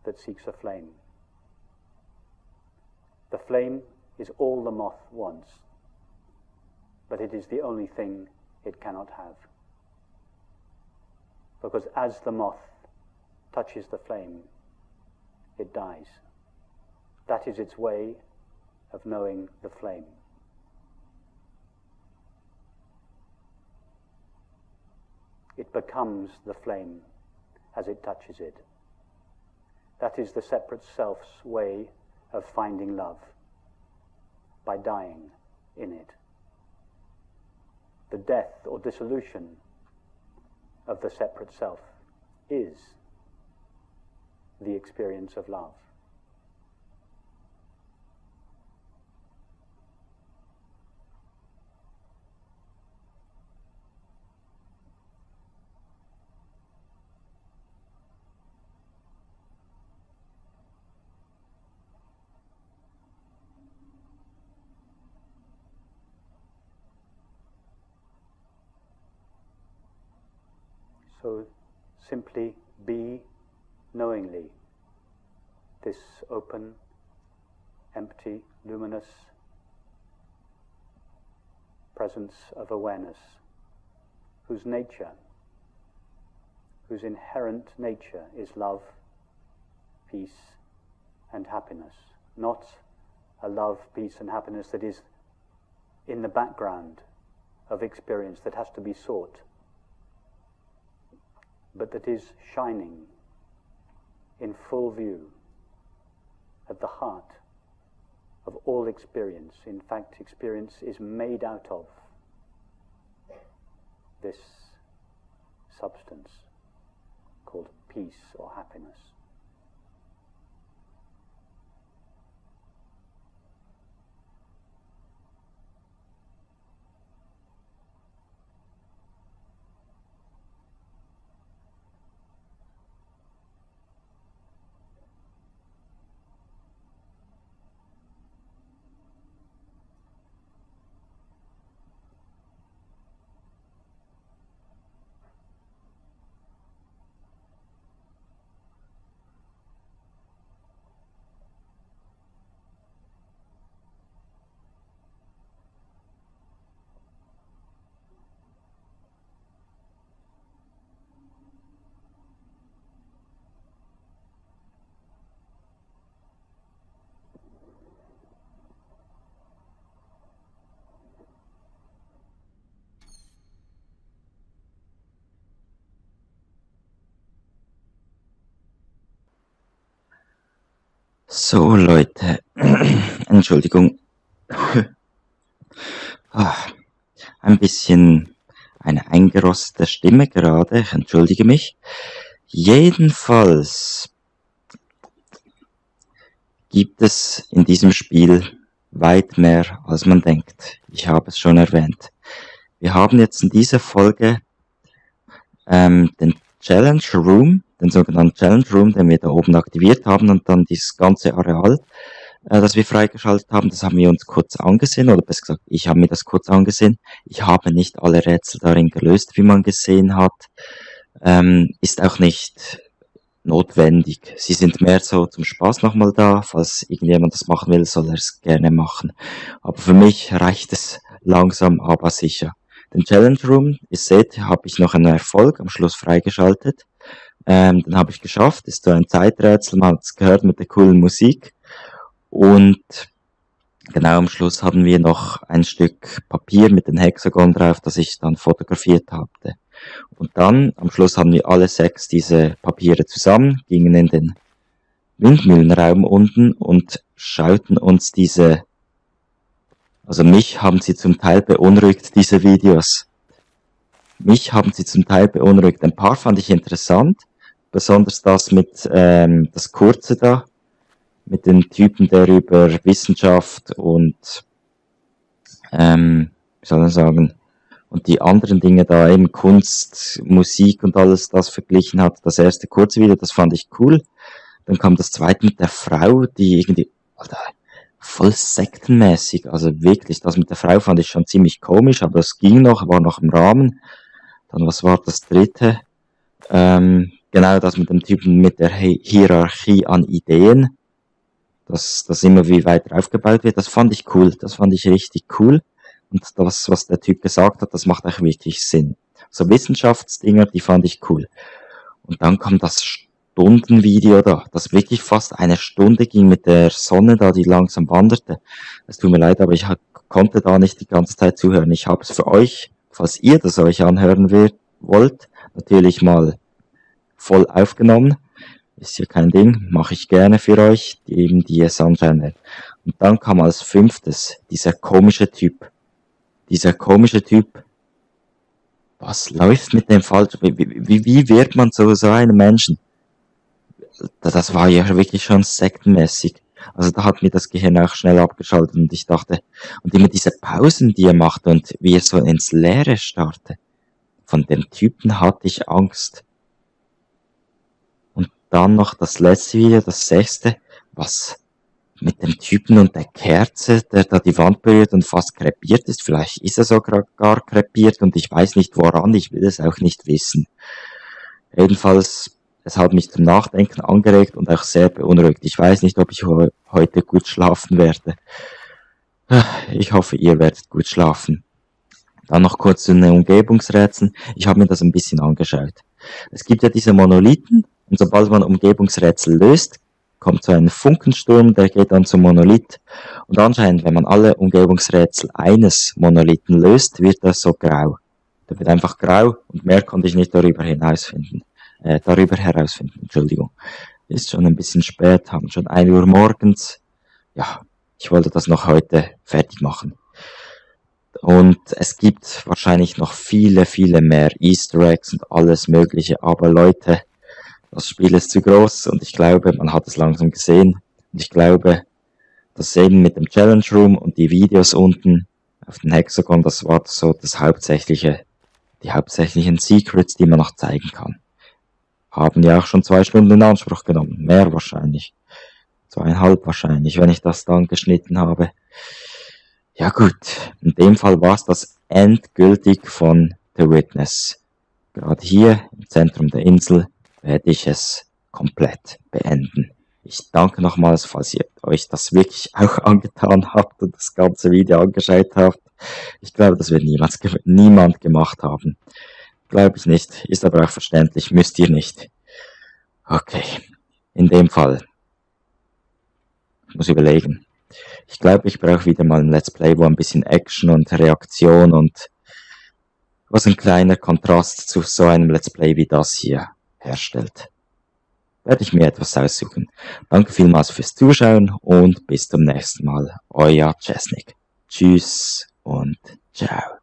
that seeks a flame. The flame is all the moth wants, but it is the only thing it cannot have. Because as the moth touches the flame, it dies. That is its way of knowing the flame. It becomes the flame as it touches it. That is the separate self's way of finding love, by dying in it. The death or dissolution of the separate self is the experience of love. So simply be knowingly this open, empty, luminous presence of awareness, whose nature, whose inherent nature is love, peace, and happiness. Not a love, peace, and happiness that is in the background of experience that has to be sought, but that is shining in full view at the heart of all experience. In fact, experience is made out of this substance called peace or happiness. So, Leute, Entschuldigung, ein bisschen eine eingerostete Stimme gerade, ich entschuldige mich. Jedenfalls gibt es in diesem Spiel weit mehr, als man denkt. Ich habe es schon erwähnt. Wir haben jetzt in dieser Folge den Challenge Room, den sogenannten Challenge Room, den wir da oben aktiviert haben, und dann dieses ganze Areal, das wir freigeschaltet haben, das haben wir uns kurz angesehen, oder besser gesagt, ich habe mir das kurz angesehen. Ich habe nicht alle Rätsel darin gelöst, wie man gesehen hat. Ist auch nicht notwendig. Sie sind mehr so zum Spaß nochmal da. Falls irgendjemand das machen will, soll er es gerne machen. Aber für mich reicht es langsam, aber sicher. Den Challenge Room, ihr seht, habe ich noch einen Erfolg am Schluss freigeschaltet. Den habe ich geschafft. Ist so ein Zeiträtsel, man hat es gehört mit der coolen Musik. Und genau am Schluss hatten wir noch ein Stück Papier mit dem Hexagon drauf, das ich dann fotografiert hatte. Und dann, am Schluss haben wir alle 6 diese Papiere zusammen, gingen in den Windmühlenraum unten und schauten uns also mich haben sie zum Teil beunruhigt, diese Videos. Mich haben sie zum Teil beunruhigt. Ein paar fand ich interessant, besonders das mit, das kurze da, mit den Typen, der über Wissenschaft und, wie soll man sagen, und die anderen Dinge da, eben Kunst, Musik und alles das verglichen hat. Das erste kurze Video, das fand ich cool. Dann kam das zweite mit der Frau, die irgendwie, Alter, voll sektenmäßig, also wirklich, das mit der Frau fand ich schon ziemlich komisch, aber es ging noch, war noch im Rahmen. Dann, was war das dritte? Genau das mit dem Typen mit der Hierarchie an Ideen, dass das immer wie weiter aufgebaut wird, das fand ich cool, das fand ich richtig cool. Und das, was der Typ gesagt hat, das macht auch wirklich Sinn. So Wissenschaftsdinger, die fand ich cool. Und dann kam das Stundenvideo da, das wirklich fast eine Stunde ging mit der Sonne da, die langsam wanderte. Es tut mir leid, aber ich konnte da nicht die ganze Zeit zuhören. Ich habe es für euch, falls ihr das euch anhören wollt, natürlich mal voll aufgenommen. Ist ja kein Ding, mache ich gerne für euch, eben die es anschauen will. Und dann kam als 5. dieser komische Typ. Was läuft mit dem falsch? Wie wird man so einem Menschen? Das war ja wirklich schon sektenmäßig. Also da hat mir das Gehirn auch schnell abgeschaltet und ich dachte, und immer diese Pausen, die er machte und wie er so ins Leere starrte. Von dem Typen hatte ich Angst. Und dann noch das letzte Video, das 6. Was mit dem Typen und der Kerze, der da die Wand berührt und fast krepiert ist. Vielleicht ist er sogar gar krepiert und ich weiß nicht woran, ich will es auch nicht wissen. Jedenfalls, es hat mich zum Nachdenken angeregt und auch sehr beunruhigt. Ich weiß nicht, ob ich heute gut schlafen werde. Ich hoffe, ihr werdet gut schlafen. Dann noch kurz zu den Umgebungsrätseln. Ich habe mir das ein bisschen angeschaut. Es gibt ja diese Monolithen und sobald man Umgebungsrätsel löst, kommt so ein Funkensturm, der geht dann zum Monolith. Und anscheinend, wenn man alle Umgebungsrätsel eines Monolithen löst, wird das so grau. Der wird einfach grau und mehr konnte ich nicht darüber herausfinden. Entschuldigung. Ist schon ein bisschen spät, haben schon 1 Uhr morgens. Ja, ich wollte das noch heute fertig machen. Und es gibt wahrscheinlich noch viele, viele mehr Easter Eggs und alles Mögliche, aber Leute, das Spiel ist zu groß und ich glaube, man hat es langsam gesehen. Und ich glaube, das eben mit dem Challenge Room und die Videos unten auf den Hexagon, das war so die hauptsächlichen Secrets, die man noch zeigen kann. Haben ja auch schon 2 Stunden in Anspruch genommen. Mehr wahrscheinlich. 2,5 wahrscheinlich, wenn ich das dann geschnitten habe. Ja gut, in dem Fall war es das endgültig von The Witness. Gerade hier im Zentrum der Insel werde ich es komplett beenden. Ich danke nochmals, falls ihr euch das wirklich auch angetan habt und das ganze Video angeschaut habt. Ich glaube, das wird niemand gemacht haben. Glaube ich nicht, ist aber auch verständlich, müsst ihr nicht. Okay, in dem Fall. Ich muss überlegen. Ich glaube, ich brauche wieder mal ein Let's Play, wo ein bisschen Action und Reaktion und was ein kleiner Kontrast zu so einem Let's Play wie das hier herstellt. werde ich mir etwas aussuchen. Danke vielmals fürs Zuschauen und bis zum nächsten Mal. Euer Cesnik. Tschüss und ciao.